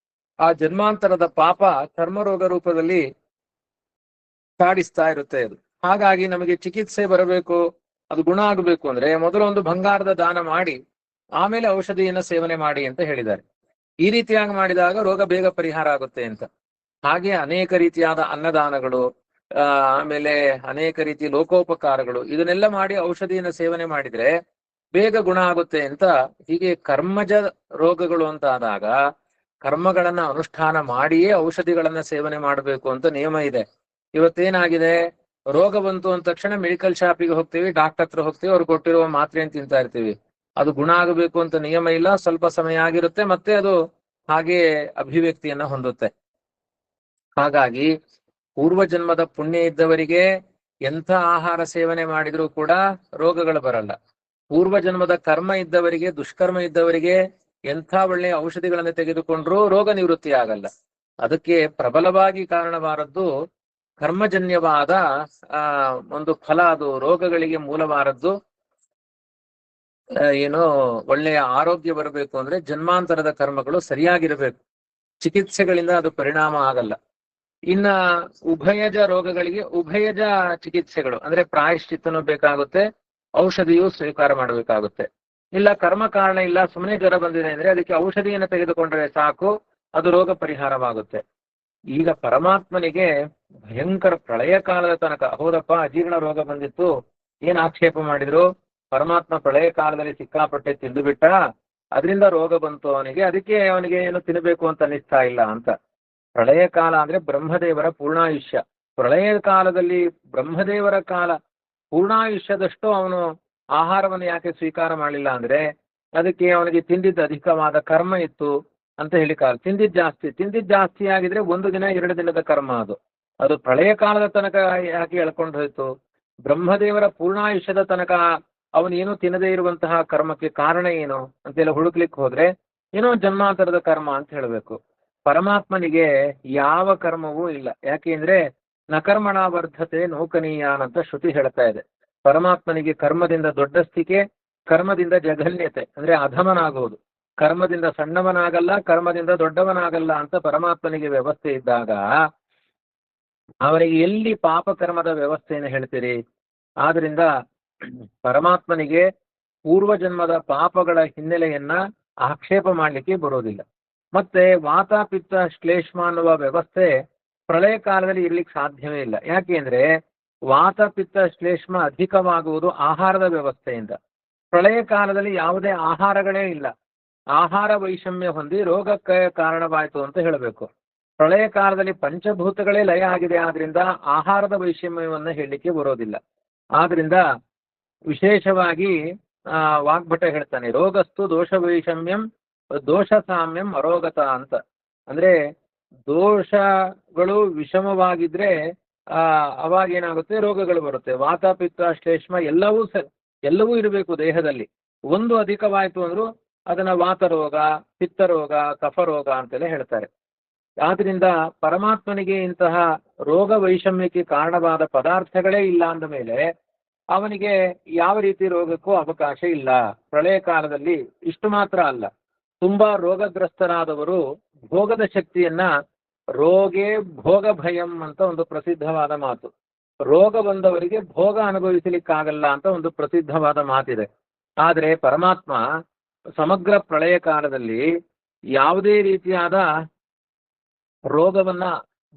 ಆ ಜನ್ಮಾಂತರದ ಪಾಪ ಚರ್ಮ ರೋಗ ರೂಪದಲ್ಲಿ ಕಾಡಿಸ್ತಾ ಇರುತ್ತೆ ಅದು. ಹಾಗಾಗಿ ನಮಗೆ ಚಿಕಿತ್ಸೆ ಬರಬೇಕು, ಅದು ಗುಣ ಆಗಬೇಕು ಅಂದ್ರೆ ಮೊದಲು ಒಂದು ಬಂಗಾರದ ದಾನ ಮಾಡಿ ಆಮೇಲೆ ಔಷಧಿಯನ್ನ ಸೇವನೆ ಮಾಡಿ ಅಂತ ಹೇಳಿದ್ದಾರೆ. ಈ ರೀತಿಯಾಗಿ ಮಾಡಿದಾಗ ರೋಗ ಬೇಗ ಪರಿಹಾರ ಆಗುತ್ತೆ ಅಂತ. ಹಾಗೆ ಅನೇಕ ರೀತಿಯಾದ ಅನ್ನದಾನಗಳು, ಆಮೇಲೆ ಅನೇಕ ರೀತಿಯ ಲೋಕೋಪಕಾರಗಳು, ಇದನ್ನೆಲ್ಲ ಮಾಡಿ ಔಷಧಿಯನ್ನ ಸೇವನೆ ಮಾಡಿದ್ರೆ ಬೇಗ ಗುಣ ಆಗುತ್ತೆ ಅಂತ. ಹೀಗೆ ಕರ್ಮಜ ರೋಗಗಳು ಅಂತ ಆದಾಗ ಕರ್ಮಗಳನ್ನ ಅನುಷ್ಠಾನ ಮಾಡಿಯೇ ಔಷಧಿಗಳನ್ನ ಸೇವನೆ ಮಾಡಬೇಕು ಅಂತ ನಿಯಮ ಇದೆ. ಇವತ್ತೇನಾಗಿದೆ, ರೋಗ ಬಂತು ಅಂದ ತಕ್ಷಣ ಮೆಡಿಕಲ್ ಶಾಪಿಗೆ ಹೋಗ್ತೀವಿ, ಡಾಕ್ಟರ್ ಹತ್ರ ಹೋಗ್ತೀವಿ, ಅವ್ರು ಕೊಟ್ಟಿರುವ ಮಾತ್ರೆಯನ್ನು ತಿಂತಾ ಇರ್ತೀವಿ. ಅದು ಗುಣ ಆಗಬೇಕು ಅಂತ ನಿಯಮ ಇಲ್ಲ, ಸ್ವಲ್ಪ ಸಮಯ ಆಗಿರುತ್ತೆ, ಮತ್ತೆ ಅದು ಹಾಗೆ ಅಭಿವ್ಯಕ್ತಿಯನ್ನ ಹೊಂದುತ್ತೆ. ಹಾಗಾಗಿ ಪೂರ್ವ ಜನ್ಮದ ಪುಣ್ಯ ಇದ್ದವರಿಗೆ ಎಂಥ ಆಹಾರ ಸೇವನೆ ಮಾಡಿದ್ರೂ ಕೂಡ ರೋಗಗಳು ಬರಲ್ಲ. ಪೂರ್ವ ಜನ್ಮದ ಕರ್ಮ ಇದ್ದವರಿಗೆ, ದುಷ್ಕರ್ಮ ಇದ್ದವರಿಗೆ ಎಂಥ ಒಳ್ಳೆಯ ಔಷಧಿಗಳನ್ನು ತೆಗೆದುಕೊಂಡ್ರೂ ರೋಗ ನಿವೃತ್ತಿ ಆಗಲ್ಲ. ಅದಕ್ಕೆ ಪ್ರಬಲವಾಗಿ ಕಾರಣವಾದದ್ದು ಕರ್ಮಜನ್ಯವಾದ ಒಂದು ಫಲ, ಅದು ರೋಗಗಳಿಗೆ ಮೂಲವಾದದ್ದು. ಏನೋ ಒಳ್ಳೆಯ ಆರೋಗ್ಯ ಬರಬೇಕು ಅಂದ್ರೆ ಜನ್ಮಾಂತರದ ಕರ್ಮಗಳು ಸರಿಯಾಗಿರಬೇಕು, ಚಿಕಿತ್ಸೆಗಳಿಂದ ಅದು ಪರಿಣಾಮ ಆಗಲ್ಲ. ಇನ್ನ ಉಭಯಜ ರೋಗಗಳಿಗೆ ಉಭಯಜ ಚಿಕಿತ್ಸೆಗಳು ಅಂದ್ರೆ ಪ್ರಾಯಶ್ಚಿತ್ತನೂ ಬೇಕಾಗುತ್ತೆ, ಔಷಧಿಯೂ ಸ್ವೀಕಾರ ಮಾಡಬೇಕಾಗುತ್ತೆ. ಇಲ್ಲ ಕರ್ಮ ಕಾರಣ ಇಲ್ಲ, ಸುಮ್ಮನೆ ಜ್ವರ ಬಂದಿದೆ ಅಂದ್ರೆ ಅದಕ್ಕೆ ಔಷಧಿಯನ್ನು ತೆಗೆದುಕೊಂಡ್ರೆ ಸಾಕು, ಅದು ರೋಗ ಪರಿಹಾರವಾಗುತ್ತೆ. ಈಗ ಪರಮಾತ್ಮನಿಗೆ ಭಯಂಕರ ಪ್ರಳಯ ಕಾಲದ ತನಕ, ಹೌದಪ್ಪ ಅಜೀರ್ಣ ರೋಗ ಬಂದಿತ್ತು, ಏನ್ ಆಕ್ಷೇಪ ಮಾಡಿದ್ರು, ಪರಮಾತ್ಮ ಪ್ರಳಯ ಕಾಲದಲ್ಲಿ ಸಿಕ್ಕಾಪಟ್ಟೆ ತಿಂದು ಬಿಟ್ಟ, ಅದರಿಂದ ರೋಗ ಬಂತು ಅವನಿಗೆ, ಅದಕ್ಕೆ ಅವನಿಗೆ ಏನು ತಿನ್ನಬೇಕು ಅಂತ ಅನಿಸ್ತಾ ಇಲ್ಲ ಅಂತ. ಪ್ರಳಯ ಕಾಲ ಅಂದ್ರೆ ಬ್ರಹ್ಮದೇವರ ಪೂರ್ಣಾಯುಷ್ಯ. ಪ್ರಳಯ ಕಾಲದಲ್ಲಿ ಬ್ರಹ್ಮದೇವರ ಕಾಲ ಪೂರ್ಣಾಯುಷ್ಯದಷ್ಟು ಅವನು ಆಹಾರವನ್ನು ಯಾಕೆ ಸ್ವೀಕಾರ ಮಾಡಲಿಲ್ಲ ಅಂದ್ರೆ ಅದಕ್ಕೆ ಅವನಿಗೆ ತಿಂದಿದ್ದ ಅಧಿಕವಾದ ಕರ್ಮ ಇತ್ತು ಅಂತ ಹೇಳಿ ಕಾಲ. ತಿಂದಿದ್ದ ಜಾಸ್ತಿ ಆಗಿದ್ರೆ 1 ದಿನ 2 ದಿನದ ಕರ್ಮ ಅದು. ಅದು ಪ್ರಳಯ ಕಾಲದ ತನಕ ಯಾಕೆ ಎಳ್ಕೊಂಡು ಹೋಯ್ತು? ಬ್ರಹ್ಮದೇವರ ಪೂರ್ಣಾಯುಷ್ಯದ ತನಕ ಅವನೇನು ತಿನ್ನದೇ ಇರುವಂತಹ ಕರ್ಮಕ್ಕೆ ಕಾರಣ ಏನು ಅಂತೆಲ್ಲ ಹುಡುಕ್ಲಿಕ್ಕೆ ಹೋದ್ರೆ ಏನೋ ಜನ್ಮಾಂತರದ ಕರ್ಮ ಅಂತ ಹೇಳಬೇಕು. ಪರಮಾತ್ಮನಿಗೆ ಯಾವ ಕರ್ಮವೂ ಇಲ್ಲ. ಯಾಕೆಂದ್ರೆ ನಕರ್ಮಣ ವರ್ಧತೆ ನೌಕನೀಯಾನ್ ಅಂತ ಶ್ರುತಿ ಹೇಳ್ತಾ ಇದೆ. ಪರಮಾತ್ಮನಿಗೆ ಕರ್ಮದಿಂದ ದೊಡ್ಡಸ್ತಿಕೆ, ಕರ್ಮದಿಂದ ಜಘನ್ಯತೆ ಅಂದ್ರೆ ಅಧಮನಾಗುವುದು. ಕರ್ಮದಿಂದ ಸಣ್ಣವನಾಗಲ್ಲ, ಕರ್ಮದಿಂದ ದೊಡ್ಡವನಾಗಲ್ಲ ಅಂತ ಪರಮಾತ್ಮನಿಗೆ ವ್ಯವಸ್ಥೆ ಇದ್ದಾಗ ಅವನಿಗೆ ಎಲ್ಲಿ ಪಾಪ ಕರ್ಮದ ವ್ಯವಸ್ಥೆಯನ್ನು ಹೇಳ್ತೀರಿ? ಆದ್ರಿಂದ ಪರಮಾತ್ಮನಿಗೆ ಪೂರ್ವಜನ್ಮದ ಪಾಪಗಳ ಹಿನ್ನೆಲೆಯನ್ನ ಆಕ್ಷೇಪ ಮಾಡಲಿಕ್ಕೆ ಬರೋದಿಲ್ಲ. ಮತ್ತೆ ವಾತಾಪಿತ್ತ ಶ್ಲೇಷ್ಮ ಅನ್ನುವ ವ್ಯವಸ್ಥೆ ಪ್ರಳಯ ಕಾಲದಲ್ಲಿ ಇರ್ಲಿಕ್ಕೆ ಸಾಧ್ಯವೇ ಇಲ್ಲ. ಯಾಕೆಂದ್ರೆ ವಾತಪಿತ್ತ ಶ್ಲೇಷ್ಮ ಅಧಿಕವಾಗುವುದು ಆಹಾರದ ವ್ಯವಸ್ಥೆಯಿಂದ. ಪ್ರಳಯ ಕಾಲದಲ್ಲಿ ಯಾವುದೇ ಆಹಾರಗಳೇ ಇಲ್ಲ, ಆಹಾರ ವೈಷಮ್ಯ ಹೊಂದಿ ರೋಗಕ್ಕೆ ಕಾರಣವಾಯಿತು ಅಂತ ಹೇಳಬೇಕು. ಪ್ರಳಯ ಕಾಲದಲ್ಲಿ ಪಂಚಭೂತಗಳೇ ಲಯ ಆಗಿದೆ, ಆದ್ರಿಂದ ಆಹಾರದ ವೈಷಮ್ಯವನ್ನು ಹೇಳಲಿಕ್ಕೆ ಬರೋದಿಲ್ಲ. ಆದ್ರಿಂದ ವಿಶೇಷವಾಗಿ ವಾಗ್ಭಟ ಹೇಳ್ತಾನೆ, ರೋಗಸ್ತು ದೋಷ ವೈಷಮ್ಯಂ ದೋಷ ಸಾಮ್ಯಂ ಅರೋಗತ ಅಂತ. ಅಂದ್ರೆ ದೋಷಗಳು ವಿಷಮವಾಗಿದ್ರೆ ಅವಾಗ ಏನಾಗುತ್ತೆ, ರೋಗಗಳು ಬರುತ್ತೆ. ವಾತಾಪಿತ್ತ ಶ್ಲೇಷ್ಮ ಎಲ್ಲವೂ ಇರಬೇಕು ದೇಹದಲ್ಲಿ. ಒಂದು ಅಧಿಕವಾಯಿತು ಅಂದ್ರೂ ಅದನ್ನ ವಾತರೋಗ, ಪಿತ್ತರೋಗ, ಕಫರೋಗ ಅಂತೆಲ್ಲ ಹೇಳ್ತಾರೆ. ಆದ್ರಿಂದ ಪರಮಾತ್ಮನಿಗೆ ಇಂತಹ ರೋಗ ವೈಷಮ್ಯಕ್ಕೆ ಕಾರಣವಾದ ಪದಾರ್ಥಗಳೇ ಇಲ್ಲ ಅಂದ ಮೇಲೆ ಅವನಿಗೆ ಯಾವ ರೀತಿ ರೋಗಕ್ಕೂ ಅವಕಾಶ ಇಲ್ಲ. ಪ್ರಳಯ ಕಾಲದಲ್ಲಿ ಇಷ್ಟು ಮಾತ್ರ ಅಲ್ಲ, ತುಂಬಾ ರೋಗಗ್ರಸ್ತರಾದವರು ಭೋಗದ ಶಕ್ತಿಯನ್ನ, ರೋಗೇ ಭೋಗ ಭಯಂ ಅಂತ ಒಂದು ಪ್ರಸಿದ್ಧವಾದ ಮಾತು. ರೋಗ ಬಂದವರಿಗೆ ಭೋಗ ಅನುಭವಿಸಲಿಕ್ಕಾಗಲ್ಲ ಅಂತ ಒಂದು ಪ್ರಸಿದ್ಧವಾದ ಮಾತಿದೆ. ಆದರೆ ಪರಮಾತ್ಮ ಸಮಗ್ರ ಪ್ರಳಯ ಕಾಲದಲ್ಲಿ ಯಾವುದೇ ರೀತಿಯಾದ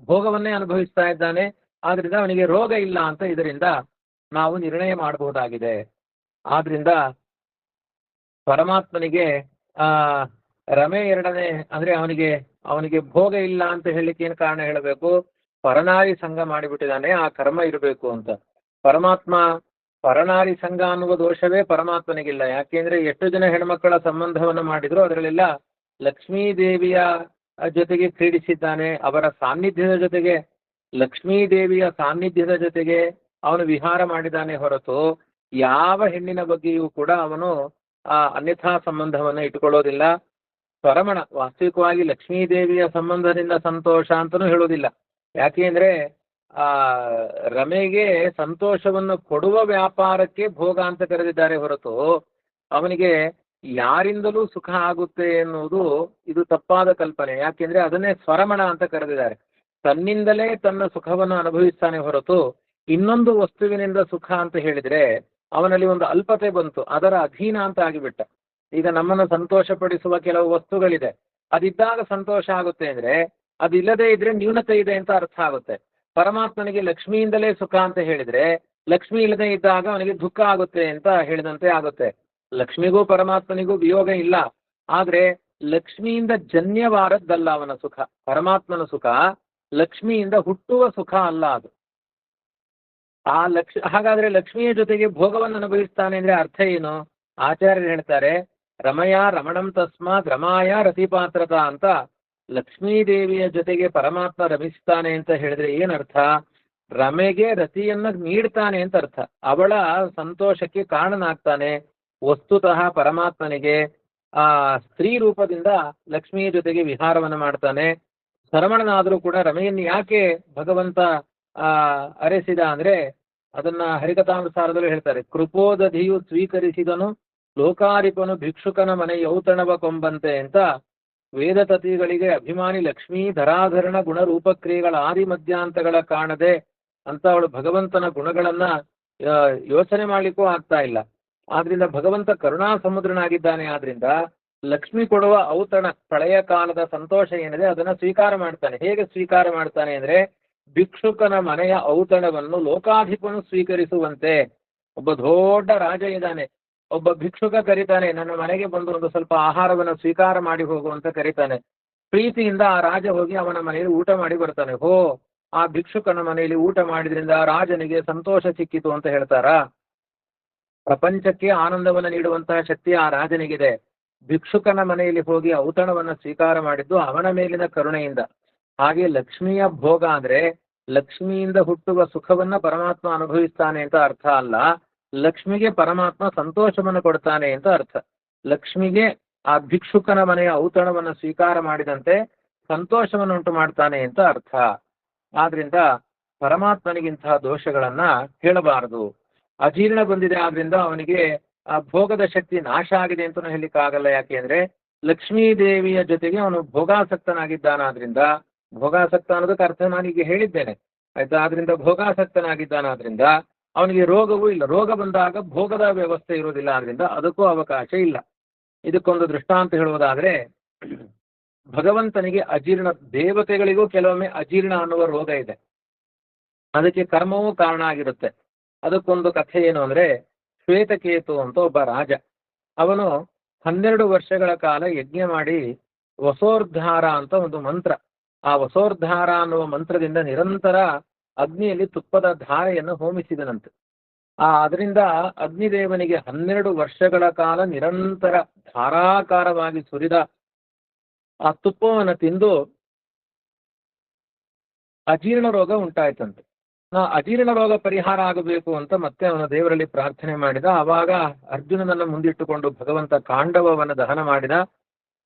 ಭೋಗವನ್ನೇ ಅನುಭವಿಸ್ತಾ ಇದ್ದಾನೆ. ಆದ್ರಿಂದ ಅವನಿಗೆ ರೋಗ ಇಲ್ಲ ಅಂತ ಇದರಿಂದ ನಾವು ನಿರ್ಣಯ ಮಾಡಬಹುದಾಗಿದೆ. ಆದ್ರಿಂದ ಪರಮಾತ್ಮನಿಗೆ ರಮೆ ಎರಡನೇ ಅಂದ್ರೆ ಅವನಿಗೆ ಭೋಗ ಇಲ್ಲ ಅಂತ ಹೇಳಲಿಕ್ಕೆ ಏನು ಕಾರಣ ಹೇಳಬೇಕು? ಪರನಾರಿ ಸಂಘ ಮಾಡಿಬಿಟ್ಟಿದ್ದಾನೆ, ಆ ಕರ್ಮ ಇರಬೇಕು ಅಂತ. ಪರಮಾತ್ಮ ಪರನಾರಿ ಸಂಘ ಅನ್ನುವ ದೋಷವೇ ಪರಮಾತ್ಮನಿಗಿಲ್ಲ. ಯಾಕೆಂದ್ರೆ ಎಷ್ಟು ಜನ ಹೆಣ್ಮಕ್ಕಳ ಸಂಬಂಧವನ್ನು ಮಾಡಿದ್ರು ಅದರಲ್ಲೆಲ್ಲ ಲಕ್ಷ್ಮೀ ದೇವಿಯ ಜೊತೆಗೆ ಕ್ರೀಡಿಸಿದ್ದಾನೆ. ಅವರ ಸಾನ್ನಿಧ್ಯದ ಜೊತೆಗೆ, ಲಕ್ಷ್ಮೀ ದೇವಿಯ ಸಾನ್ನಿಧ್ಯದ ಜೊತೆಗೆ ಅವನು ವಿಹಾರ ಮಾಡಿದ್ದಾನೆ ಹೊರತು ಯಾವ ಹೆಣ್ಣಿನ ಬಗ್ಗೆಯೂ ಕೂಡ ಅವನು ಅನ್ಯಥಾ ಸಂಬಂಧವನ್ನು ಇಟ್ಟುಕೊಳ್ಳೋದಿಲ್ಲ. ಸ್ವರಮಣ ವಾಸ್ತವಿಕವಾಗಿ ಲಕ್ಷ್ಮೀ ದೇವಿಯ ಸಂಬಂಧದಿಂದ ಸಂತೋಷ ಅಂತಲೂ ಹೇಳೋದಿಲ್ಲ. ಯಾಕೆಂದ್ರೆ ಆ ರಮೆಗೆ ಸಂತೋಷವನ್ನು ಕೊಡುವ ವ್ಯಾಪಾರಕ್ಕೆ ಭೋಗ ಅಂತ ಕರೆದಿದ್ದಾರೆ ಹೊರತು ಅವನಿಗೆ ಯಾರಿಂದಲೂ ಸುಖ ಆಗುತ್ತೆ ಎನ್ನುವುದು ಇದು ತಪ್ಪಾದ ಕಲ್ಪನೆ. ಯಾಕೆಂದ್ರೆ ಅದನ್ನೇ ಸ್ವರಮಣ ಅಂತ ಕರೆದಿದ್ದಾರೆ. ತನ್ನಿಂದಲೇ ತನ್ನ ಸುಖವನ್ನು ಅನುಭವಿಸ್ತಾನೆ ಹೊರತು ಇನ್ನೊಂದು ವಸ್ತುವಿನಿಂದ ಸುಖ ಅಂತ ಹೇಳಿದ್ರೆ ಅವನಲ್ಲಿ ಒಂದು ಅಲ್ಪತೆ ಬಂತು, ಅದರ ಅಧೀನ ಅಂತ ಆಗಿಬಿಟ್ಟ. ಈಗ ನಮ್ಮನ್ನು ಸಂತೋಷಪಡಿಸುವ ಕೆಲವು ವಸ್ತುಗಳಿದೆ, ಅದಿದ್ದಾಗ ಸಂತೋಷ ಆಗುತ್ತೆ ಅಂದ್ರೆ ಅದಿಲ್ಲದೆ ಇದ್ರೆ ನ್ಯೂನತೆ ಇದೆ ಅಂತ ಅರ್ಥ ಆಗುತ್ತೆ. ಪರಮಾತ್ಮನಿಗೆ ಲಕ್ಷ್ಮಿಯಿಂದಲೇ ಸುಖ ಅಂತ ಹೇಳಿದ್ರೆ ಲಕ್ಷ್ಮಿ ಇಲ್ಲದೆ ಇದ್ದಾಗ ಅವನಿಗೆ ದುಃಖ ಆಗುತ್ತೆ ಅಂತ ಹೇಳಿದಂತೆ ಆಗುತ್ತೆ. ಲಕ್ಷ್ಮಿಗೂ ಪರಮಾತ್ಮನಿಗೂ ವಿಯೋಗ ಇಲ್ಲ, ಆದ್ರೆ ಲಕ್ಷ್ಮಿಯಿಂದ ಜನ್ಯವಾದದ್ದಲ್ಲ ಅವನ ಸುಖ. ಪರಮಾತ್ಮನ ಸುಖ ಲಕ್ಷ್ಮಿಯಿಂದ ಹುಟ್ಟುವ ಸುಖ ಅಲ್ಲ ಅದು. ಹಾಗಾದ್ರೆ ಲಕ್ಷ್ಮಿಯ ಜೊತೆಗೆ ಭೋಗವನ್ನು ಅನುಭವಿಸ್ತಾನೆ ಅಂದ್ರೆ ಅರ್ಥ ಏನು? ಆಚಾರ್ಯರು ಹೇಳ್ತಾರೆ, ರಮಯ ರಮಣಂ ತಸ್ಮಾತ್ ರಮಾಯ ರತಿಪಾತ್ರತ ಅಂತ. ಲಕ್ಷ್ಮೀದೇವಿಯ ಜೊತೆಗೆ ಪರಮಾತ್ಮ ರಮಿಸ್ತಾನೆ ಅಂತ ಹೇಳಿದ್ರೆ ಏನರ್ಥ? ರಮೆಗೆ ರತಿಯನ್ನ ನೀಡ್ತಾನೆ ಅಂತ ಅರ್ಥ. ಅವಳ ಸಂತೋಷಕ್ಕೆ ಕಾರಣನಾಗ್ತಾನೆ. ವಸ್ತುತಃ ಪರಮಾತ್ಮನಿಗೆ ಸ್ತ್ರೀ ರೂಪದಿಂದ ಲಕ್ಷ್ಮಿಯ ಜೊತೆಗೆ ವಿಹಾರವನ್ನು ಮಾಡ್ತಾನೆ. ಶರಮಣನಾದರೂ ಕೂಡ ರಮೆಯನ್ನು ಯಾಕೆ ಭಗವಂತ ಅರೆಸಿದ ಅಂದ್ರೆ ಅದನ್ನ ಹರಿಕಥಾನುಸಾರದಲ್ಲೂ ಹೇಳ್ತಾರೆ. ಕೃಪೋದಧಿಯು ಸ್ವೀಕರಿಸಿದನು ಲೋಕಾರಿಪನು ಭಿಕ್ಷುಕನ ಮನೆ ಯೌತಣವ ಕೊಂಬಂತೆ ಅಂತ. ವೇದತತಿಗಳಿಗೆ ಅಭಿಮಾನಿ ಲಕ್ಷ್ಮೀ ಧರಾಧರಣ ಗುಣರೂಪಕ್ರಿಯೆಗಳ ಆದಿ ಮಧ್ಯಾಂತಗಳ ಕಾಣದೆ ಅಂತ ಅವಳು ಭಗವಂತನ ಗುಣಗಳನ್ನ ಯೋಚನೆ ಮಾಡ್ಲಿಕ್ಕೂ ಆಗ್ತಾ ಇಲ್ಲ. ಆದ್ರಿಂದ ಭಗವಂತ ಕರುಣಾ ಸಮುದ್ರನಾಗಿದ್ದಾನೆ. ಆದ್ರಿಂದ ಲಕ್ಷ್ಮಿ ಕೊಡುವ ಔತಣ, ಪ್ರಳಯ ಕಾಲದ ಸಂತೋಷ ಏನಿದೆ ಅದನ್ನ ಸ್ವೀಕಾರ ಮಾಡ್ತಾನೆ. ಹೇಗೆ ಸ್ವೀಕಾರ ಮಾಡ್ತಾನೆ ಅಂದ್ರೆ ಭಿಕ್ಷುಕನ ಮನೆಯ ಔತಣವನ್ನು ಲೋಕಾಧಿಪನು ಸ್ವೀಕರಿಸುವಂತೆ. ಒಬ್ಬ ದೊಡ್ಡ ರಾಜ ಇದ್ದಾನೆ, ಒಬ್ಬ ಭಿಕ್ಷುಕ ಕರೀತಾನೆ, ನನ್ನ ಮನೆಗೆ ಬಂದು ಒಂದು ಸ್ವಲ್ಪ ಆಹಾರವನ್ನು ಸ್ವೀಕಾರ ಮಾಡಿ ಹೋಗು ಅಂತ ಕರೀತಾನೆ. ಪ್ರೀತಿಯಿಂದ ಆ ರಾಜ ಹೋಗಿ ಅವನ ಮನೆಯಲ್ಲಿ ಊಟ ಮಾಡಿ ಬರ್ತಾನೆ. ಆ ಭಿಕ್ಷುಕನ ಮನೆಯಲ್ಲಿ ಊಟ ಮಾಡಿದ್ರಿಂದ ರಾಜನಿಗೆ ಸಂತೋಷ ಸಿಕ್ಕಿತು ಅಂತ ಹೇಳ್ತಾರಾ? ಪ್ರಪಂಚಕ್ಕೆ ಆನಂದವನ್ನು ನೀಡುವಂತಹ ಶಕ್ತಿ ಆ ರಾಜನಿಗಿದೆ. ಭಿಕ್ಷುಕನ ಮನೆಯಲ್ಲಿ ಹೋಗಿ ಔತಣವನ್ನು ಸ್ವೀಕಾರ ಮಾಡಿದ್ದು ಅವನ ಮೇಲಿನ ಕರುಣೆಯಿಂದ. ಹಾಗೆ ಲಕ್ಷ್ಮಿಯ ಭೋಗ ಅಂದ್ರೆ ಲಕ್ಷ್ಮಿಯಿಂದ ಹುಟ್ಟುವ ಸುಖವನ್ನ ಪರಮಾತ್ಮ ಅನುಭವಿಸ್ತಾನೆ ಅಂತ ಅರ್ಥ ಅಲ್ಲ. ಲಕ್ಷ್ಮಿಗೆ ಪರಮಾತ್ಮ ಸಂತೋಷವನ್ನು ಕೊಡ್ತಾನೆ ಅಂತ ಅರ್ಥ. ಲಕ್ಷ್ಮಿಗೆ ಆ ಭಿಕ್ಷುಕನ ಮನೆಯ ಔತಣವನ್ನು ಸ್ವೀಕಾರ ಮಾಡಿದಂತೆ ಸಂತೋಷವನ್ನು ಉಂಟು ಮಾಡ್ತಾನೆ ಅಂತ ಅರ್ಥ. ಆದ್ರಿಂದ ಪರಮಾತ್ಮನಿಗಿಂತಹ ದೋಷಗಳನ್ನ ಹೇಳಬಾರದು. ಅಜೀರ್ಣ ಬಂದಿದೆ, ಆದ್ರಿಂದ ಅವನಿಗೆ ಆ ಭೋಗದ ಶಕ್ತಿ ನಾಶ ಆಗಿದೆ ಅಂತ ಹೇಳಲಿಕ್ಕಾಗಲ್ಲ. ಯಾಕೆಂದ್ರೆ ಲಕ್ಷ್ಮೀ ದೇವಿಯ ಜೊತೆಗೆ ಅವನು ಭೋಗಾಸಕ್ತನಾಗಿದ್ದಾನಾದ್ರಿಂದ, ಭೋಗಾಸಕ್ತ ಅನ್ನೋದಕ್ಕೆ ಅರ್ಥ ನಾನೀಗ ಹೇಳಿದ್ದೇನೆ ಆಯ್ತಾ. ಆದ್ರಿಂದ ಭೋಗಾಸಕ್ತನಾಗಿದ್ದಾನಾದ್ರಿಂದ ಅವನಿಗೆ ರೋಗವೂ ಇಲ್ಲ. ರೋಗ ಬಂದಾಗ ಭೋಗದ ವ್ಯವಸ್ಥೆ ಇರುವುದಿಲ್ಲ, ಆದ್ರಿಂದ ಅದಕ್ಕೂ ಅವಕಾಶ ಇಲ್ಲ. ಇದಕ್ಕೊಂದು ದೃಷ್ಟಾಂತ ಹೇಳುವುದಾದ್ರೆ, ಭಗವಂತನಿಗೆ ಅಜೀರ್ಣ, ದೇವತೆಗಳಿಗೂ ಕೆಲವೊಮ್ಮೆ ಅಜೀರ್ಣ ಅನ್ನುವ ರೋಗ ಇದೆ. ಅದಕ್ಕೆ ಕರ್ಮವೂ ಕಾರಣ ಆಗಿರುತ್ತೆ. ಅದಕ್ಕೊಂದು ಕಥೆ ಏನು ಅಂದ್ರೆ, ಶ್ವೇತಕೇತು ಅಂತ ಒಬ್ಬ ರಾಜ, ಅವನು 12 ವರ್ಷಗಳ ಕಾಲ ಯಜ್ಞ ಮಾಡಿ ವಸೋರ್ಧಾರ ಅಂತ ಒಂದು ಮಂತ್ರ, ಆ ವಸೋರ್ಧಾರ ಅನ್ನುವ ಮಂತ್ರದಿಂದ ನಿರಂತರ ಅಗ್ನಿಯಲ್ಲಿ ತುಪ್ಪದ ಧಾರೆಯನ್ನು ಹೋಮಿಸಿದನಂತೆ. ಅದರಿಂದ ಅಗ್ನಿದೇವನಿಗೆ 12 ವರ್ಷಗಳ ಕಾಲ ನಿರಂತರ ಧಾರಾಕಾರವಾಗಿ ಸುರಿದ ಆ ತುಪ್ಪವನ್ನು ತಿಂದು ಅಜೀರ್ಣ ರೋಗ ಉಂಟಾಯ್ತಂತೆ. ಅಜೀರ್ಣ ರೋಗ ಪರಿಹಾರ ಆಗಬೇಕು ಅಂತ ಮತ್ತೆ ಅವನ ದೇವರಲ್ಲಿ ಪ್ರಾರ್ಥನೆ ಮಾಡಿದ. ಆವಾಗ ಅರ್ಜುನನನ್ನು ಮುಂದಿಟ್ಟುಕೊಂಡು ಭಗವಂತ ಕಾಂಡವ ವನ ದಹನ ಮಾಡಿದ.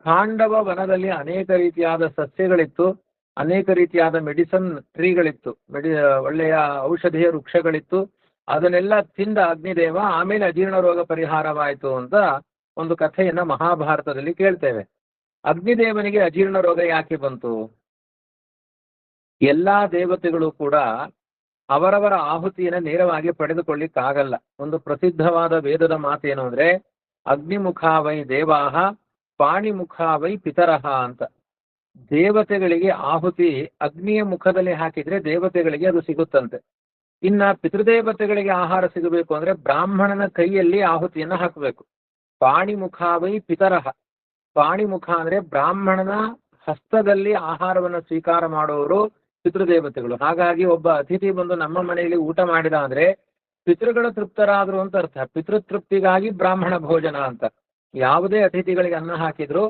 ಕಾಂಡವ ವನದಲ್ಲಿ ಅನೇಕ ರೀತಿಯಾದ ಸಸ್ಯಗಳಿತ್ತು, ಅನೇಕ ರೀತಿಯಾದ ಮೆಡಿಸನ್ ಟ್ರೀಗಳಿತ್ತು, ಒಳ್ಳೆಯ ಔಷಧೀಯ ವೃಕ್ಷಗಳಿತ್ತು. ಅದನ್ನೆಲ್ಲ ತಿಂದ ಅಗ್ನಿದೇವ, ಆಮೇಲೆ ಅಜೀರ್ಣ ರೋಗ ಪರಿಹಾರವಾಯಿತು ಅಂತ ಒಂದು ಕಥೆಯನ್ನ ಮಹಾಭಾರತದಲ್ಲಿ ಕೇಳ್ತೇವೆ. ಅಗ್ನಿದೇವನಿಗೆ ಅಜೀರ್ಣ ರೋಗ ಯಾಕೆ ಬಂತು? ಎಲ್ಲಾ ದೇವತೆಗಳು ಕೂಡ ಅವರವರ ಆಹುತಿಯನ್ನು ನೇರವಾಗಿ ಪಡೆದುಕೊಳ್ಳಿಕ್ಕಾಗಲ್ಲ. ಒಂದು ಪ್ರಸಿದ್ಧವಾದ ವೇದದ ಮಾತೇನು ಅಂದ್ರೆ, ಅಗ್ನಿಮುಖಾವೈ ದೇವಾಹ ಪಾಣಿಮುಖಾವೈ ಪಿತರಹ ಅಂತ. ದೇವತೆಗಳಿಗೆ ಆಹುತಿ ಅಗ್ನಿಯ ಮುಖದಲ್ಲಿ ಹಾಕಿದ್ರೆ ದೇವತೆಗಳಿಗೆ ಅದು ಸಿಗುತ್ತಂತೆ. ಇನ್ನ ಪಿತೃದೇವತೆಗಳಿಗೆ ಆಹಾರ ಸಿಗಬೇಕು ಅಂದ್ರೆ ಬ್ರಾಹ್ಮಣನ ಕೈಯಲ್ಲಿ ಆಹುತಿಯನ್ನು ಹಾಕಬೇಕು. ಪಾಣಿಮುಖಾವೈ ಪಿತರಹ, ಪಾಣಿಮುಖ ಅಂದ್ರೆ ಬ್ರಾಹ್ಮಣನ ಹಸ್ತದಲ್ಲಿ ಆಹಾರವನ್ನು ಸ್ವೀಕಾರ ಮಾಡುವವರು ಪಿತೃದೇವತೆಗಳು. ಹಾಗಾಗಿ ಒಬ್ಬ ಅತಿಥಿ ಬಂದು ನಮ್ಮ ಮನೆಯಲ್ಲಿ ಊಟ ಮಾಡಿದ ಅಂದ್ರೆ ಪಿತೃಗಳು ತೃಪ್ತರಾದ್ರು ಅಂತ ಅರ್ಥ. ಪಿತೃತೃಪ್ತಿಗಾಗಿ ಬ್ರಾಹ್ಮಣ ಭೋಜನ ಅಂತ. ಯಾವುದೇ ಅತಿಥಿಗಳಿಗೆ ಅನ್ನ ಹಾಕಿದ್ರು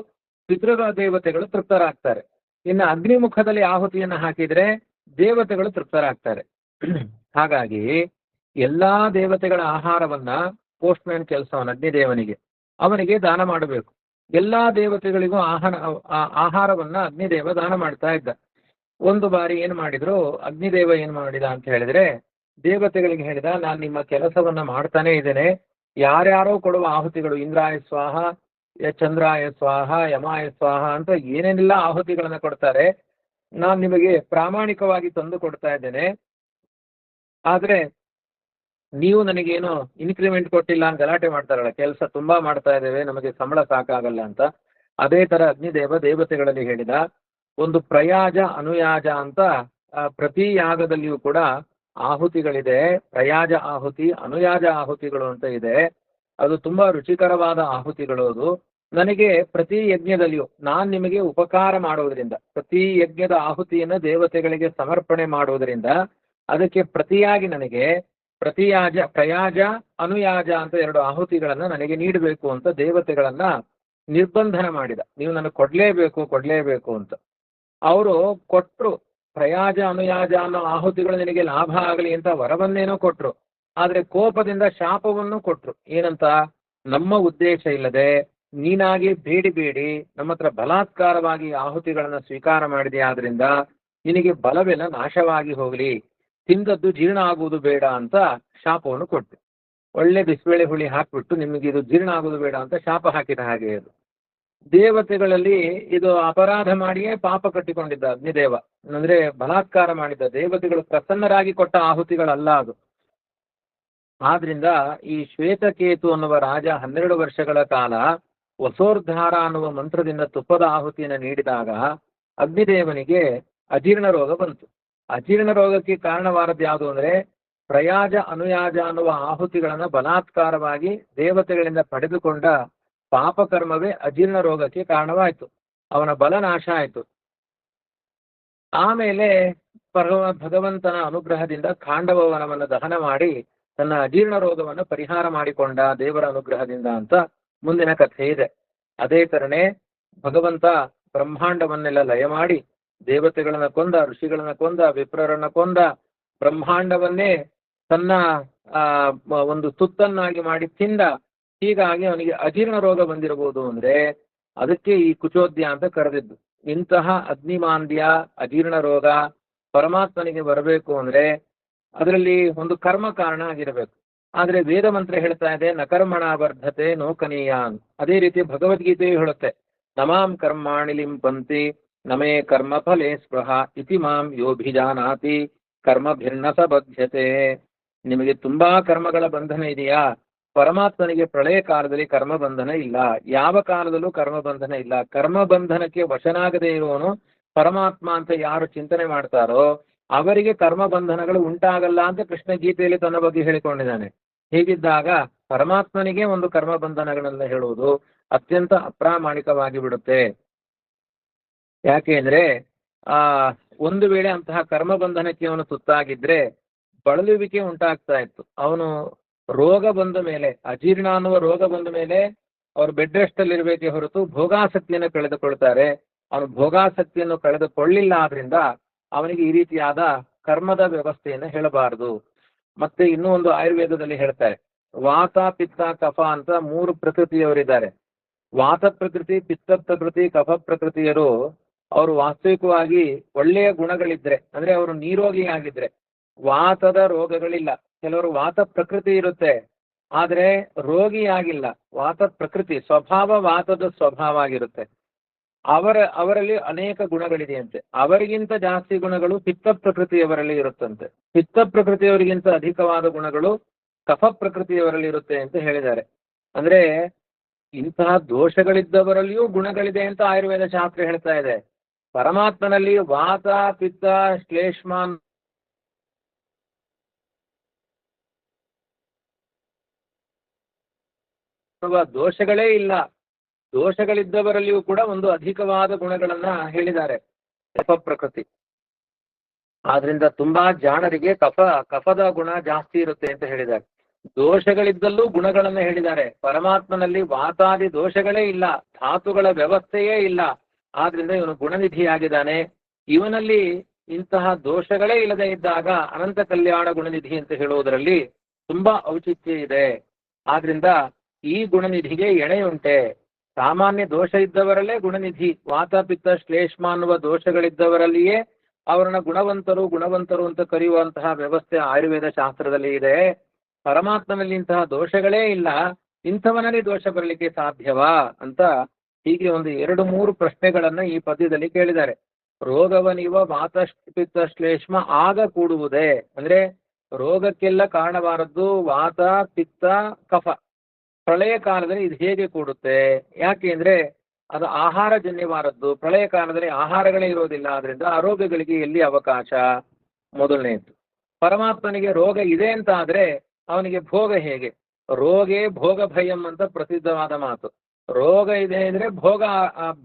ಪಿತೃಗಳ ದೇವತೆಗಳು ತೃಪ್ತರಾಗ್ತಾರೆ. ಇನ್ನು ಅಗ್ನಿಮುಖದಲ್ಲಿ ಆಹುತಿಯನ್ನು ಹಾಕಿದ್ರೆ ದೇವತೆಗಳು ತೃಪ್ತರಾಗ್ತಾರೆ. ಹಾಗಾಗಿ ಎಲ್ಲಾ ದೇವತೆಗಳ ಆಹಾರವನ್ನ ಪೋಸ್ಟ್ಮ್ಯಾನ್ ಕೆಲಸವನ್ನ ಅಗ್ನಿದೇವನಿಗೆ ಅವನಿಗೆ ದಾನ ಮಾಡಬೇಕು. ಎಲ್ಲಾ ದೇವತೆಗಳಿಗೂ ಆಹಾರವನ್ನ ಅಗ್ನಿದೇವ ದಾನ ಮಾಡ್ತಾ ಇದ್ದ. ಒಂದು ಬಾರಿ ಏನ್ ಮಾಡಿದ್ರು, ಅಗ್ನಿದೇವ ಏನ್ ಮಾಡಿದ ಅಂತ ಹೇಳಿದ್ರೆ ದೇವತೆಗಳಿಗೆ ಹೇಳಿದ, ನಾನು ನಿಮ್ಮ ಕೆಲಸವನ್ನ ಮಾಡ್ತಾನೆ ಇದ್ದೇನೆ, ಯಾರ್ಯಾರೋ ಕೊಡುವ ಆಹುತಿಗಳು ಇಂದ್ರಾಯ ಸ್ವಾಹ, ಚಂದ್ರಾಯ ಸ್ವಾಹ, ಯಮಾಯ ಸ್ವಾಹ ಅಂತ ಏನೇನೆಲ್ಲ ಆಹುತಿಗಳನ್ನ ಕೊಡ್ತಾರೆ, ನಾನು ನಿಮಗೆ ಪ್ರಾಮಾಣಿಕವಾಗಿ ತಂದು ಕೊಡ್ತಾ ಇದ್ದೇನೆ. ಆದ್ರೆ ನೀವು ನನಗೇನು ಇನ್ಕ್ರಿಮೆಂಟ್ ಕೊಟ್ಟಿಲ್ಲ ಅಂತ ಗಲಾಟೆ ಮಾಡ್ತಾರಲ್ಲ, ಕೆಲಸ ತುಂಬಾ ಮಾಡ್ತಾ ಇದ್ದೇವೆ, ನಮಗೆ ಸಂಬಳ ಸಾಕಾಗಲ್ಲ ಅಂತ. ಅದೇ ತರ ಅಗ್ನಿದೇವ ದೇವತೆಗಳಲ್ಲಿ ಹೇಳಿದ, ಒಂದು ಪ್ರಯಾಜ ಅನುಯಾಜ ಅಂತ ಪ್ರತಿ ಯಾಗದಲ್ಲಿಯೂ ಕೂಡ ಆಹುತಿಗಳಿದೆ. ಪ್ರಯಾಜ ಆಹುತಿ, ಅನುಯಾಜ ಆಹುತಿಗಳು ಅಂತ ಇದೆ. ಅದು ತುಂಬಾ ರುಚಿಕರವಾದ ಆಹುತಿಗಳು. ಅದು ನನಗೆ ಪ್ರತಿ ಯಜ್ಞದಲ್ಲಿಯೂ ನಾನು ನಿಮಗೆ ಉಪಕಾರ ಮಾಡುವುದರಿಂದ, ಪ್ರತಿ ಯಜ್ಞದ ಆಹುತಿಯನ್ನು ದೇವತೆಗಳಿಗೆ ಸಮರ್ಪಣೆ ಮಾಡುವುದರಿಂದ ಅದಕ್ಕೆ ಪ್ರತಿಯಾಗಿ ನನಗೆ ಪ್ರಯಾಜ ಅನುಯಾಜ ಅಂತ 2 ಆಹುತಿಗಳನ್ನ ನನಗೆ ನೀಡಬೇಕು ಅಂತ ದೇವತೆಗಳನ್ನ ನಿರ್ಬಂಧನ ಮಾಡಿದ. ನೀವು ನನಗೆ ಕೊಡ್ಲೇಬೇಕು ಅಂತ. ಅವರು ಕೊಟ್ರು. ಪ್ರಯಾಜ ಅನುಯಾಜ ಅನ್ನೋ ಆಹುತಿಗಳು ನಿನಗೆ ಲಾಭ ಆಗಲಿ ಅಂತ ವರವನ್ನೇನೋ ಕೊಟ್ರು. ಆದ್ರೆ ಕೋಪದಿಂದ ಶಾಪವನ್ನು ಕೊಟ್ರು. ಏನಂತ, ನಮ್ಮ ಉದ್ದೇಶ ಇಲ್ಲದೆ ನೀನಾಗಿ ಬೇಡಿ ನಮ್ಮ ಹತ್ರ ಬಲಾತ್ಕಾರವಾಗಿ ಆಹುತಿಗಳನ್ನ ಸ್ವೀಕಾರ ಮಾಡಿದೆ, ಆದ್ರಿಂದ ನಿನಗೆ ಬಲವೆಲ್ಲ ನಾಶವಾಗಿ ಹೋಗಲಿ, ತಿಂದದ್ದು ಜೀರ್ಣ ಆಗುವುದು ಬೇಡ ಅಂತ ಶಾಪವನ್ನು ಕೊಟ್ಟು, ಒಳ್ಳೆ ಬಿಸಿಬೇಳೆ ಹುಳಿ ಹಾಕ್ಬಿಟ್ಟು ನಿಮಗೆ ಇದು ಜೀರ್ಣ ಆಗುವುದು ಬೇಡ ಅಂತ ಶಾಪ ಹಾಕಿದ ಹಾಗೆ. ಅದು ದೇವತೆಗಳಲ್ಲಿ ಇದು ಅಪರಾಧ ಮಾಡಿಯೇ ಪಾಪ ಕಟ್ಟಿಕೊಂಡಿದ್ದ ಅಗ್ನಿದೇವ. ಅಂದ್ರೆ ಬಲಾತ್ಕಾರ ಮಾಡಿದ್ದ. ದೇವತೆಗಳು ಪ್ರಸನ್ನರಾಗಿ ಕೊಟ್ಟ ಆಹುತಿಗಳಲ್ಲ ಅದು. ಆದ್ರಿಂದ ಈ ಶ್ವೇತಕೇತು ಅನ್ನುವ ರಾಜ 12 ವರ್ಷಗಳ ಕಾಲ ವಸೋರ್ಧಾರ ಅನ್ನುವ ಮಂತ್ರದಿಂದ ತುಪ್ಪದ ಆಹುತಿಯನ್ನು ನೀಡಿದಾಗ ಅಗ್ನಿದೇವನಿಗೆ ಅಜೀರ್ಣ ರೋಗ ಬಂತು. ಅಜೀರ್ಣ ರೋಗಕ್ಕೆ ಕಾರಣವಾದದ್ದು ಯಾವುದು ಅಂದ್ರೆ, ಪ್ರಯಾಜ ಅನುಯಾಜ ಅನ್ನುವ ಆಹುತಿಗಳನ್ನ ಬಲಾತ್ಕಾರವಾಗಿ ದೇವತೆಗಳಿಂದ ಪಡೆದುಕೊಂಡ ಪಾಪಕರ್ಮವೇ ಅಜೀರ್ಣ ರೋಗಕ್ಕೆ ಕಾರಣವಾಯಿತು. ಅವನ ಬಲ ನಾಶ ಆಯಿತು. ಆಮೇಲೆ ಭಗವಂತನ ಅನುಗ್ರಹದಿಂದ ಖಾಂಡವ ವನವನ್ನು ದಹನ ಮಾಡಿ ತನ್ನ ಅಜೀರ್ಣ ರೋಗವನ್ನು ಪರಿಹಾರ ಮಾಡಿಕೊಂಡ ದೇವರ ಅನುಗ್ರಹದಿಂದ ಅಂತ ಮುಂದಿನ ಕಥೆ ಇದೆ. ಅದೇ ತರನೇ ಭಗವಂತ ಬ್ರಹ್ಮಾಂಡವನ್ನೆಲ್ಲ ಲಯ ಮಾಡಿ ದೇವತೆಗಳನ್ನ ಕೊಂದ, ಋಷಿಗಳನ್ನ ಕೊಂದ, ವಿಪ್ರರನ್ನ ಕೊಂದ, ಬ್ರಹ್ಮಾಂಡವನ್ನೇ ತನ್ನ ಒಂದು ತುತ್ತನ್ನಾಗಿ ಮಾಡಿ ತಿಂದ. ಹೀಗಾಗಿ ಅವನಿಗೆ ಅಜೀರ್ಣ ರೋಗ ಬಂದಿರಬಹುದು ಅಂದ್ರೆ ಅದಕ್ಕೆ ಈ ಕುಚೋದ್ಯ ಅಂತ ಕರೆದಿದ್ದು. ಇಂತಹ ಅಗ್ನಿಮಾಂದ್ಯ, ಅಜೀರ್ಣ ರೋಗ ಪರಮಾತ್ಮನಿಗೆ ಬರಬೇಕು ಅಂದ್ರೆ ಅದರಲ್ಲಿ ಒಂದು ಕರ್ಮ ಕಾರಣ ಆಗಿರಬೇಕು. ಆದ್ರೆ ವೇದ ಮಂತ್ರ ಹೇಳ್ತಾ ಇದೆ, ನಕರ್ಮಣ ವರ್ಧತೆ ನೋಕನೀಯಾನ್. ಅದೇ ರೀತಿ ಭಗವದ್ಗೀತೆಯು ಹೇಳುತ್ತೆ, ನಮಾಂ ಕರ್ಮಾಣಿ ಲಿಂಪಂತಿ ನಮೇ ಕರ್ಮ ಫಲೇ ಸ್ಪೃಹ ಇತಿ ಮಾಂ ಯೋಭಿಜಾನಾತಿ ಕರ್ಮ ಭಿನ್ನ ಸ ಬದ್ಧತೆ. ನಿಮಗೆ ತುಂಬಾ ಕರ್ಮಗಳ ಬಂಧನ ಇದೆಯಾ? ಪರಮಾತ್ಮನಿಗೆ ಪ್ರಳಯ ಕಾಲದಲ್ಲಿ ಕರ್ಮ ಬಂಧನ ಇಲ್ಲ, ಯಾವ ಕಾಲದಲ್ಲೂ ಕರ್ಮ ಬಂಧನ ಇಲ್ಲ. ಕರ್ಮ ಬಂಧನಕ್ಕೆ ವಶನಾಗದೇ ಇರುವವನು ಪರಮಾತ್ಮ ಅಂತ ಯಾರು ಚಿಂತನೆ ಮಾಡ್ತಾರೋ ಅವರಿಗೆ ಕರ್ಮ ಬಂಧನಗಳು ಉಂಟಾಗಲ್ಲ ಅಂತ ಕೃಷ್ಣ ಗೀತೆಯಲ್ಲಿ ತನ್ನ ಬಗ್ಗೆ ಹೇಳಿಕೊಂಡಿದ್ದಾನೆ. ಹೀಗಿದ್ದಾಗ ಪರಮಾತ್ಮನಿಗೆ ಒಂದು ಕರ್ಮ ಬಂಧನಗಳನ್ನ ಹೇಳುವುದು ಅತ್ಯಂತ ಅಪ್ರಾಮಾಣಿಕವಾಗಿ ಬಿಡುತ್ತೆ. ಯಾಕೆ ಅಂದ್ರೆ ಒಂದು ವೇಳೆ ಅಂತಹ ಕರ್ಮ ಬಂಧನಕ್ಕೆ ಅವನು ತುತ್ತಾಗಿದ್ರೆ ಬಳಲುವಿಕೆ ಉಂಟಾಗ್ತಾ ಇತ್ತು. ಅವನು ರೋಗ ಬಂದ ಮೇಲೆ, ಅಜೀರ್ಣ ಅನ್ನುವ ರೋಗ ಬಂದ ಮೇಲೆ ಅವರು ಬೆಡ್ ರೆಸ್ಟ್ ಅಲ್ಲಿ ಇರಬೇಕೆ ಹೊರತು ಭೋಗಾಸಕ್ತಿಯನ್ನು ಕಳೆದುಕೊಳ್ತಾರೆ. ಅವನು ಭೋಗಾಸಕ್ತಿಯನ್ನು ಕಳೆದುಕೊಳ್ಳಿಲ್ಲ, ಆದ್ರಿಂದ ಅವನಿಗೆ ಈ ರೀತಿಯಾದ ಕರ್ಮದ ವ್ಯವಸ್ಥೆಯನ್ನು ಹೇಳಬಾರದು. ಮತ್ತೆ ಇನ್ನೂ ಒಂದು ಆಯುರ್ವೇದದಲ್ಲಿ ಹೇಳ್ತಾರೆ, ವಾತ ಪಿತ್ತ ಕಫ ಅಂತ 3 ಪ್ರಕೃತಿಯವರಿದ್ದಾರೆ. ವಾತ ಪ್ರಕೃತಿ, ಪಿತ್ತ ಪ್ರಕೃತಿ, ಕಫ ಪ್ರಕೃತಿಯರು ಅವರು ವಾಸ್ತವಿಕವಾಗಿ ಒಳ್ಳೆಯ ಗುಣಗಳಿದ್ರೆ ಅಂದ್ರೆ ಅವರು ನೀರೋಗಿಯಾಗಿದ್ರೆ ವಾತದ ರೋಗಗಳಿಲ್ಲ. ಕೆಲವರು ವಾತ ಪ್ರಕೃತಿ ಇರುತ್ತೆ ಆದ್ರೆ ರೋಗಿಯಾಗಿಲ್ಲ. ವಾತ ಪ್ರಕೃತಿ ಸ್ವಭಾವ ವಾತದ ಸ್ವಭಾವ ಆಗಿರುತ್ತೆ. ಅವರಲ್ಲಿ ಅನೇಕ ಗುಣಗಳಿದೆಯಂತೆ. ಅವರಿಗಿಂತ ಜಾಸ್ತಿ ಗುಣಗಳು ಪಿತ್ತ ಪ್ರಕೃತಿಯವರಲ್ಲಿ ಇರುತ್ತಂತೆ. ಪಿತ್ತ ಪ್ರಕೃತಿಯವರಿಗಿಂತ ಅಧಿಕವಾದ ಗುಣಗಳು ಕಫ ಪ್ರಕೃತಿಯವರಲ್ಲಿ ಇರುತ್ತೆ ಅಂತ ಹೇಳಿದ್ದಾರೆ. ಅಂದ್ರೆ ಇಂತಹ ದೋಷಗಳಿದ್ದವರಲ್ಲಿಯೂ ಗುಣಗಳಿದೆ ಅಂತ ಆಯುರ್ವೇದ ಶಾಸ್ತ್ರ ಹೇಳ್ತಾ ಇದೆ. ಪರಮಾತ್ಮನಲ್ಲಿ ವಾತ ಪಿತ್ತ ಶ್ಲೇಷ್ಮಾನ್ ದೋಷಗಳೇ ಇಲ್ಲ. ದೋಷಗಳಿದ್ದವರಲ್ಲಿಯೂ ಕೂಡ ಒಂದು ಅಧಿಕವಾದ ಗುಣಗಳನ್ನ ಹೇಳಿದ್ದಾರೆ, ಕಫ ಪ್ರಕೃತಿ. ಆದ್ರಿಂದ ತುಂಬಾ ಜಾಣರಿಗೆ ಕಫದ ಗುಣ ಜಾಸ್ತಿ ಇರುತ್ತೆ ಅಂತ ಹೇಳಿದ್ದಾರೆ. ದೋಷಗಳಿದ್ದಲ್ಲೂ ಗುಣಗಳನ್ನ ಹೇಳಿದ್ದಾರೆ. ಪರಮಾತ್ಮನಲ್ಲಿ ವಾತಾದಿ ದೋಷಗಳೇ ಇಲ್ಲ, ಧಾತುಗಳ ವ್ಯವಸ್ಥೆಯೇ ಇಲ್ಲ. ಆದ್ರಿಂದ ಇವನು ಗುಣನಿಧಿಯಾಗಿದ್ದಾನೆ. ಇವನಲ್ಲಿ ಇಂತಹ ದೋಷಗಳೇ ಇಲ್ಲದೆ ಇದ್ದಾಗ ಅನಂತ ಕಲ್ಯಾಣ ಗುಣನಿಧಿ ಅಂತ ಹೇಳುವುದರಲ್ಲಿ ತುಂಬಾ ಔಚಿತ್ಯ ಇದೆ. ಆದ್ರಿಂದ ಈ ಗುಣನಿಧಿಗೆ ಎಣೆಯುಂಟೆ. ಸಾಮಾನ್ಯ ದೋಷ ಇದ್ದವರಲ್ಲೇ ಗುಣನಿಧಿ, ವಾತ ಪಿತ್ತ ಶ್ಲೇಷ್ಮ ಅನ್ನುವ ದೋಷಗಳಿದ್ದವರಲ್ಲಿಯೇ ಅವರನ್ನ ಗುಣವಂತರು ಅಂತ ಕರೆಯುವಂತಹ ವ್ಯವಸ್ಥೆ ಆಯುರ್ವೇದ ಶಾಸ್ತ್ರದಲ್ಲಿ ಇದೆ. ಪರಮಾತ್ಮನಲ್ಲಿ ಇಂತಹ ದೋಷಗಳೇ ಇಲ್ಲ, ಇಂಥವನಲ್ಲಿ ದೋಷ ಬರಲಿಕ್ಕೆ ಸಾಧ್ಯವಾ ಅಂತ ಹೀಗೆ ಒಂದು 2-3 ಪ್ರಶ್ನೆಗಳನ್ನ ಈ ಪದ್ಯದಲ್ಲಿ ಕೇಳಿದ್ದಾರೆ. ರೋಗವನಿವ ವಾತ ಪಿತ್ತ ಶ್ಲೇಷ್ಮ ಆಗ ಕೂಡುವುದೇ ಅಂದ್ರೆ ರೋಗಕ್ಕೆಲ್ಲ ಕಾರಣವಾದದ್ದು ವಾತ ಪಿತ್ತ ಕಫ. ಪ್ರಳಯ ಕಾಲದಲ್ಲಿ ಇದು ಹೇಗೆ ಕೂಡುತ್ತೆ? ಯಾಕೆ ಅಂದ್ರೆ ಅದು ಆಹಾರಜನ್ಯವಾದದ್ದು. ಪ್ರಳಯ ಕಾಲದಲ್ಲಿ ಆಹಾರಗಳೇ ಇರೋದಿಲ್ಲ, ಆದ್ರಿಂದ ಆರೋಗ್ಯಗಳಿಗೆ ಎಲ್ಲಿ ಅವಕಾಶ? ಮೊದಲನೇದ್ದು. ಪರಮಾತ್ಮನಿಗೆ ರೋಗ ಇದೆ ಅಂತ ಆದ್ರೆ ಅವನಿಗೆ ಭೋಗ ಹೇಗೆ? ರೋಗೇ ಭೋಗ ಭಯಂ ಅಂತ ಪ್ರಸಿದ್ಧವಾದ ಮಾತು. ರೋಗ ಇದೆ ಅಂದ್ರೆ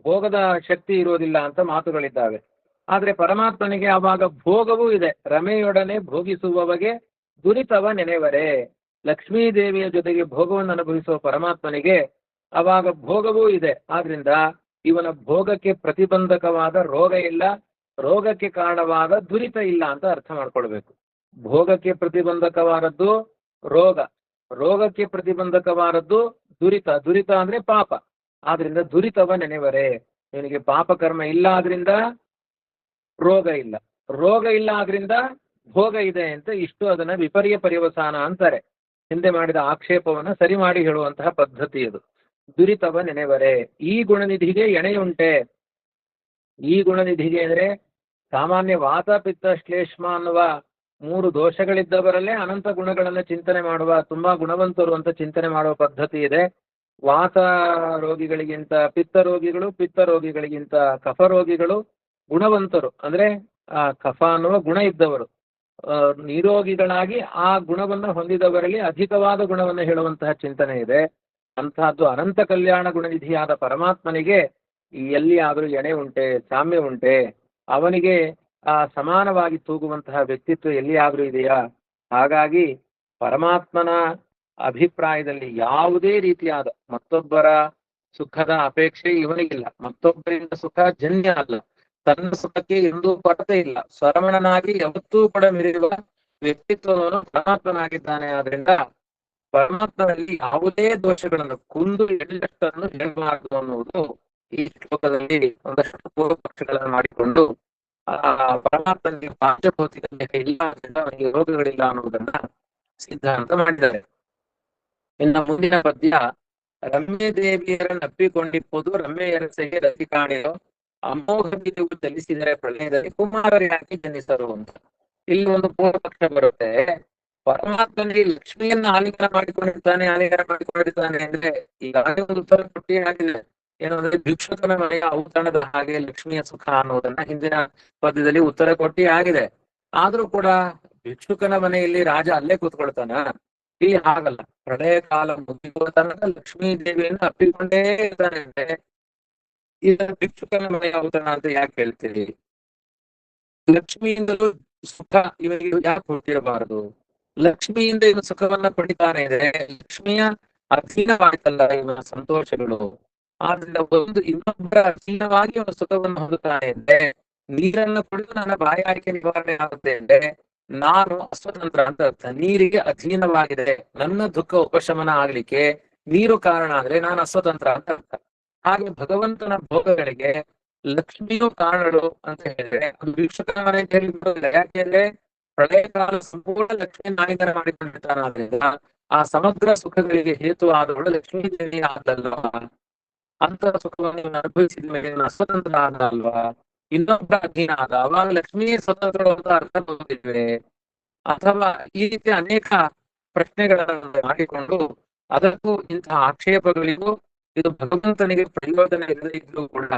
ಭೋಗದ ಶಕ್ತಿ ಇರೋದಿಲ್ಲ ಅಂತ ಮಾತುಗಳಿದ್ದಾವೆ. ಆದ್ರೆ ಪರಮಾತ್ಮನಿಗೆ ಆವಾಗ ಭೋಗವೂ ಇದೆ. ರಮೆಯೊಡನೆ ಭೋಗಿಸುವವಗೆ ದುರಿತವ ನೆನೆವರೆ. ಲಕ್ಷ್ಮೀದೇವಿಯ ಜೊತೆಗೆ ಭೋಗವನ್ನು ಅನುಭವಿಸುವ ಪರಮಾತ್ಮನಿಗೆ ಅವಾಗ ಭೋಗವೂ ಇದೆ. ಆದ್ರಿಂದ ಇವನ ಭೋಗಕ್ಕೆ ಪ್ರತಿಬಂಧಕವಾದ ರೋಗ ಇಲ್ಲ, ರೋಗಕ್ಕೆ ಕಾರಣವಾದ ದುರಿತ ಇಲ್ಲ ಅಂತ ಅರ್ಥ ಮಾಡ್ಕೊಳ್ಬೇಕು. ಭೋಗಕ್ಕೆ ಪ್ರತಿಬಂಧಕವಾದದ್ದು ರೋಗ, ರೋಗಕ್ಕೆ ಪ್ರತಿಬಂಧಕವಾದದ್ದು ದುರಿತ ಅಂದ್ರೆ ಪಾಪ. ಆದ್ರಿಂದ ದುರಿತವ ನೆನೆವರೆ. ಇವನಿಗೆ ಪಾಪ ಕರ್ಮ ಇಲ್ಲ, ಆದ್ರಿಂದ ರೋಗ ಇಲ್ಲ, ರೋಗ ಇಲ್ಲ ಆದ್ರಿಂದ ಭೋಗ ಇದೆ ಅಂತ ಇಷ್ಟು ಅದನ್ನ ವಿಪರ್ಯ ಪರ್ಯವಸಾನ ಅಂತಾರೆ. ಹಿಂದೆ ಮಾಡಿದ ಆಕ್ಷೇಪವನ್ನ ಸರಿ ಮಾಡಿ ಹೇಳುವಂತಹ ಪದ್ಧತಿ ಇದು. ದುರಿತವ ನೆನೆವರೆ. ಈ ಗುಣನಿಧಿಗೆ ಎಣೆಯುಂಟೆ. ಈ ಗುಣನಿಧಿಗೆ ಅಂದ್ರೆ ಸಾಮಾನ್ಯ ವಾತ ಪಿತ್ತ ಶ್ಲೇಷ್ಮ ಅನ್ನುವ 3 ದೋಷಗಳಿದ್ದವರಲ್ಲೇ ಅನಂತ ಗುಣಗಳನ್ನ ಚಿಂತನೆ ಮಾಡುವ, ತುಂಬಾ ಗುಣವಂತರು ಅಂತ ಚಿಂತನೆ ಮಾಡುವ ಪದ್ಧತಿ ಇದೆ. ವಾತ ರೋಗಿಗಳಿಗಿಂತ ಪಿತ್ತ ರೋಗಿಗಳಿಗಿಂತ ಕಫ ರೋಗಿಗಳು ಗುಣವಂತರು, ಅಂದ್ರೆ ಆ ಕಫ ಅನ್ನುವ ಗುಣ ಇದ್ದವರು. ನಿರೋಗಿಗಳಾಗಿ ಆ ಗುಣವನ್ನ ಹೊಂದಿದವರಲ್ಲಿ ಅಧಿಕವಾದ ಗುಣವನ್ನು ಹೇಳುವಂತಹ ಚಿಂತನೆ ಇದೆ. ಅಂತಹದ್ದು ಅನಂತ ಕಲ್ಯಾಣ ಗುಣನಿಧಿಯಾದ ಪರಮಾತ್ಮನಿಗೆ ಎಲ್ಲಿ ಆದರೂ ಎಣೆ ಉಂಟೆ, ಸಾಮ್ಯ ಉಂಟೆ? ಅವನಿಗೆ ಆ ಸಮಾನವಾಗಿ ತೂಗುವಂತಹ ವ್ಯಕ್ತಿತ್ವ ಎಲ್ಲಿ ಆದರೂ ಇದೆಯಾ? ಹಾಗಾಗಿ ಪರಮಾತ್ಮನ ಅಭಿಪ್ರಾಯದಲ್ಲಿ ಯಾವುದೇ ರೀತಿಯಾದ ಮತ್ತೊಬ್ಬರ ಸುಖದ ಅಪೇಕ್ಷೆ ಇವನಿಗಿಲ್ಲ. ಮತ್ತೊಬ್ಬರಿಂದ ಸುಖ ಜನ್ಯ ಅಲ್ಲ, ತನ್ನ ಸುಖಕ್ಕೆ ಎಂದೂ ಕೊರತೆ ಇಲ್ಲ. ಸ್ವರಮಣನಾಗಿ ಯಾವತ್ತೂ ಕೂಡ ಮಿರಿಯುವ ವ್ಯಕ್ತಿತ್ವವನ್ನು ಪರಮಾತ್ಮನಾಗಿದ್ದಾನೆ. ಆದ್ರಿಂದ ಪರಮಾತ್ಮನಲ್ಲಿ ಯಾವುದೇ ದೋಷಗಳನ್ನು ಕುಂದು ಎಳ್ಳಷ್ಟನ್ನು ಹೇಳಬಾರದು ಅನ್ನುವುದು ಈ ಶ್ಲೋಕದಲ್ಲಿ ಒಂದಷ್ಟು ಪೂರ್ವ ಪಕ್ಷಗಳನ್ನು ಮಾಡಿಕೊಂಡು ಪರಮಾತ್ಮನಿಗೆ ಪಾಂಚಭೌತಿಕ ಇಲ್ಲ, ಅವನಿಗೆ ರೋಗಗಳಿಲ್ಲ ಅನ್ನುವುದನ್ನ ಸಿದ್ಧಾಂತ ಮಾಡಿದ್ದಾರೆ. ಇನ್ನು ಮುಂದಿನ ಪದ್ಯ, ರಮ್ಯ ದೇವಿಯರನ್ನಪ್ಪಿಕೊಂಡಿಪ್ಪುದು ರಮ್ಯೆಯರಸೆಗೆ ರತಿ ಕಾಣಿರೋ ಅಮೋಘ ಬಿದುವು ಚಲಿಸಿದರೆ ಪ್ರಳಯದಲ್ಲಿ ಕುಮಾರರು ಯಾಕೆ ಜನಿಸರು ಅಂತ. ಇಲ್ಲಿ ಒಂದು ಪೂರ್ವ ಪಕ್ಷ ಬರುತ್ತೆ. ಪರಮಾತ್ಮನಿಗೆ ಲಕ್ಷ್ಮಿಯನ್ನ ಆಲಿಂಗನ ಮಾಡಿಕೊಂಡಿರ್ತಾನೆ ಅಂದ್ರೆ ಈಗಾಗಲೇ ಒಂದು ಉತ್ತರ ಕೊಟ್ಟಿ ಆಗಿದೆ. ಏನಂದ್ರೆ ಭಿಕ್ಷುಕನ ಮನೆಯ ಔತಣದ ಹಾಗೆ ಲಕ್ಷ್ಮಿಯ ಸುಖ ಅನ್ನೋದನ್ನ ಹಿಂದಿನ ಪದ್ಯದಲ್ಲಿ ಉತ್ತರ ಕೊಟ್ಟಿ ಆಗಿದೆ. ಆದ್ರೂ ಕೂಡ ಭಿಕ್ಷುಕನ ಮನೆಯಲ್ಲಿ ರಾಜ ಅಲ್ಲೇ ಕೂತ್ಕೊಳ್ತಾನ? ಇಲ್ಲಿ ಹಾಗಲ್ಲ. ಪ್ರಳಯ ಕಾಲ ಮುಗಿಯುವ ತನಕ ಲಕ್ಷ್ಮೀ ದೇವಿಯನ್ನು ಅಪ್ಪಿಕೊಂಡೇ ಇರ್ತಾನೆ. ಅಂದ್ರೆ ಈಗ ಭಿಕ್ಷುಕನ ಮನೆಯ ಔತಣ ಅಂತ ಯಾಕೆ ಹೇಳ್ತೀರಿ? ಲಕ್ಷ್ಮಿಯಿಂದಲೂ ಸುಖ ಇವರಿಗೆ ಯಾಕೆ ಹುಟ್ಟಿರಬಾರದು? ಲಕ್ಷ್ಮಿಯಿಂದ ಇವನು ಸುಖವನ್ನ ಪಡಿತಾನೆ ಅಂದ್ರೆ ಲಕ್ಷ್ಮಿಯ ಅಧೀನವಾಯ್ತಲ್ಲ ಇವನ ಸಂತೋಷಗಳು. ಆದ್ರಿಂದ ಒಂದು ಇನ್ನೊಬ್ಬರ ಅಧೀನವಾಗಿ ಅವನು ಸುಖವನ್ನು ಹೊಂದುತ್ತಾನೆ ಅಂದ್ರೆ ನೀರನ್ನು ಕುಡಿದು ನನ್ನ ಬಾಯಾರಿಕೆ ನಿವಾರಣೆ ಆಗುತ್ತೆ ಅಂದ್ರೆ ನಾನು ಅಸ್ವತಂತ್ರ ಅಂತ ಅರ್ಥ. ನೀರಿಗೆ ಅಧೀನವಾಗಿದೆ, ನನ್ನ ದುಃಖ ಉಪಶಮನ ಆಗ್ಲಿಕ್ಕೆ ನೀರು ಕಾರಣ ಅಂದ್ರೆ ನಾನು ಅಸ್ವತಂತ್ರ ಅಂತ ಅರ್ಥ. ಹಾಗೆ ಭಗವಂತನ ಭೋಗಗಳಿಗೆ ಲಕ್ಷ್ಮಿಯೂ ಕಾರಣರು ಅಂತ ಹೇಳಿದ್ರೆ ಅದು ಭಿಕ್ಷುಕನ ಮನೆ ಹೇಳಿ ಬಿಡೋದಿಲ್ಲ. ಯಾಕೆಂದ್ರೆ ಪ್ರಳಯ ಕಾಲ ಸಂಪೂರ್ಣ ಲಕ್ಷ್ಮಿ ನಾಯಕರ ಮಾಡಿಕೊಂಡಿರ್ತಾನಾದ್ರಿಂದ ಆ ಸಮಗ್ರ ಸುಖಗಳಿಗೆ ಹೇತು ಆದವಳು ಲಕ್ಷ್ಮೀ ದೇವಿ ಆದಲ್ವಾ? ಅಂತ ಸುಖವನ್ನು ನೀವು ಅನುಭವಿಸಿದ ಮೇಲೆ ಅಸ್ವತಂತ್ರ ಆದ ಅಲ್ವಾ? ಇನ್ನೊಬ್ಬ ಅಧೀನ ಆದ ಅವಾಗ ಲಕ್ಷ್ಮೀ ಸ್ವತಂತ್ರ ಅಂತ ಅರ್ಥ ಹೋಗಿದ್ವಿ. ಅಥವಾ ಈ ರೀತಿ ಅನೇಕ ಪ್ರಶ್ನೆಗಳನ್ನು ಮಾಡಿಕೊಂಡು ಅದಕ್ಕೂ ಇಂತಹ ಆಕ್ಷೇಪಗಳಿಗೂ ಇದು ಭಗವಂತನಿಗೆ ಪ್ರಯೋಜನ ಇಲ್ಲದೆ ಇದ್ರೂ ಕೂಡ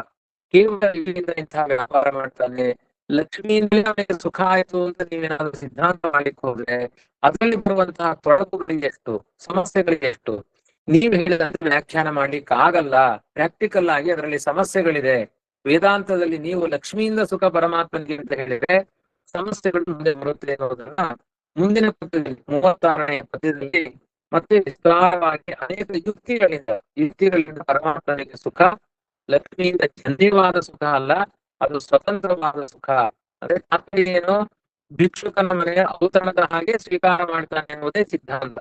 ಕೇವಲ ಇಲ್ಲಿಂದ ಇಂತಹ ವ್ಯಾಪಾರ ಮಾಡ್ತಾನೆ, ಲಕ್ಷ್ಮಿಯಿಂದಲೇ ಅವನಿಗೆ ಸುಖ ಆಯ್ತು ಅಂತ ನೀವೇನಾದ್ರೂ ಸಿದ್ಧಾಂತ ಮಾಡ್ಲಿಕ್ಕೆ ಹೋದ್ರೆ ಅದರಲ್ಲಿ ಬರುವಂತಹ ತೊಡಕುಗಳಿಗೆ ಎಷ್ಟು, ಸಮಸ್ಯೆಗಳಿಗೆ ಎಷ್ಟು. ನೀವು ಹೇಳಿದಂತೆ ವ್ಯಾಖ್ಯಾನ ಮಾಡ್ಲಿಕ್ಕೆ ಆಗಲ್ಲ. ಪ್ರಾಕ್ಟಿಕಲ್ ಆಗಿ ಅದರಲ್ಲಿ ಸಮಸ್ಯೆಗಳಿದೆ. ವೇದಾಂತದಲ್ಲಿ ನೀವು ಲಕ್ಷ್ಮಿಯಿಂದ ಸುಖ ಪರಮಾತ್ಮನಿಗೆ ಅಂತ ಹೇಳಿದ್ರೆ ಸಮಸ್ಯೆಗಳು ಮುಂದೆ ಬರುತ್ತೆ ಅನ್ನೋದನ್ನ ಮುಂದಿನ ಪದ್ಯದಲ್ಲಿ 36ನೇ ಪದ್ಯದಲ್ಲಿ ಮತ್ತೆ ವಿಸ್ತಾರವಾಗಿ ಅನೇಕ ಯುಕ್ತಿಗಳಿಂದ ಪರಮಾತ್ಮನಿಗೆ ಸುಖ ಲಕ್ಷ್ಮಿಯಿಂದ ಜನ್ಯವಾದ ಸುಖ ಅಲ್ಲ, ಅದು ಸ್ವತಂತ್ರವಾದ ಸುಖ. ಅದೇ ತಾತ್ಪರ್ಯ ಏನು? ಭಿಕ್ಷುಕನ ಮನೆಯ ಔತಣದ ಹಾಗೆ ಸ್ವೀಕಾರ ಮಾಡ್ತಾನೆ ಎನ್ನುವುದೇ ಸಿದ್ಧಾಂತ.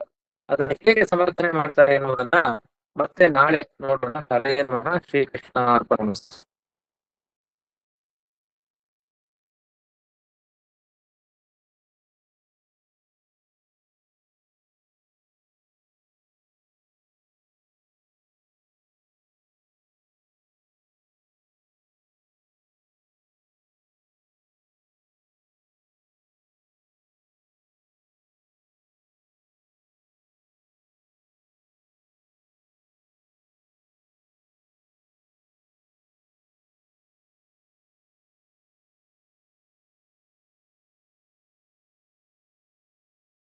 ಅದನ್ನು ಹೇಗೆ ಸಮರ್ಥನೆ ಮಾಡ್ತಾರೆ ಎನ್ನುವುದನ್ನ ಮತ್ತೆ ನಾಳೆ ನೋಡೋಣ. ತಲೆಯನ್ನು ಶ್ರೀಕೃಷ್ಣ ಅರ್ಪಣೆ.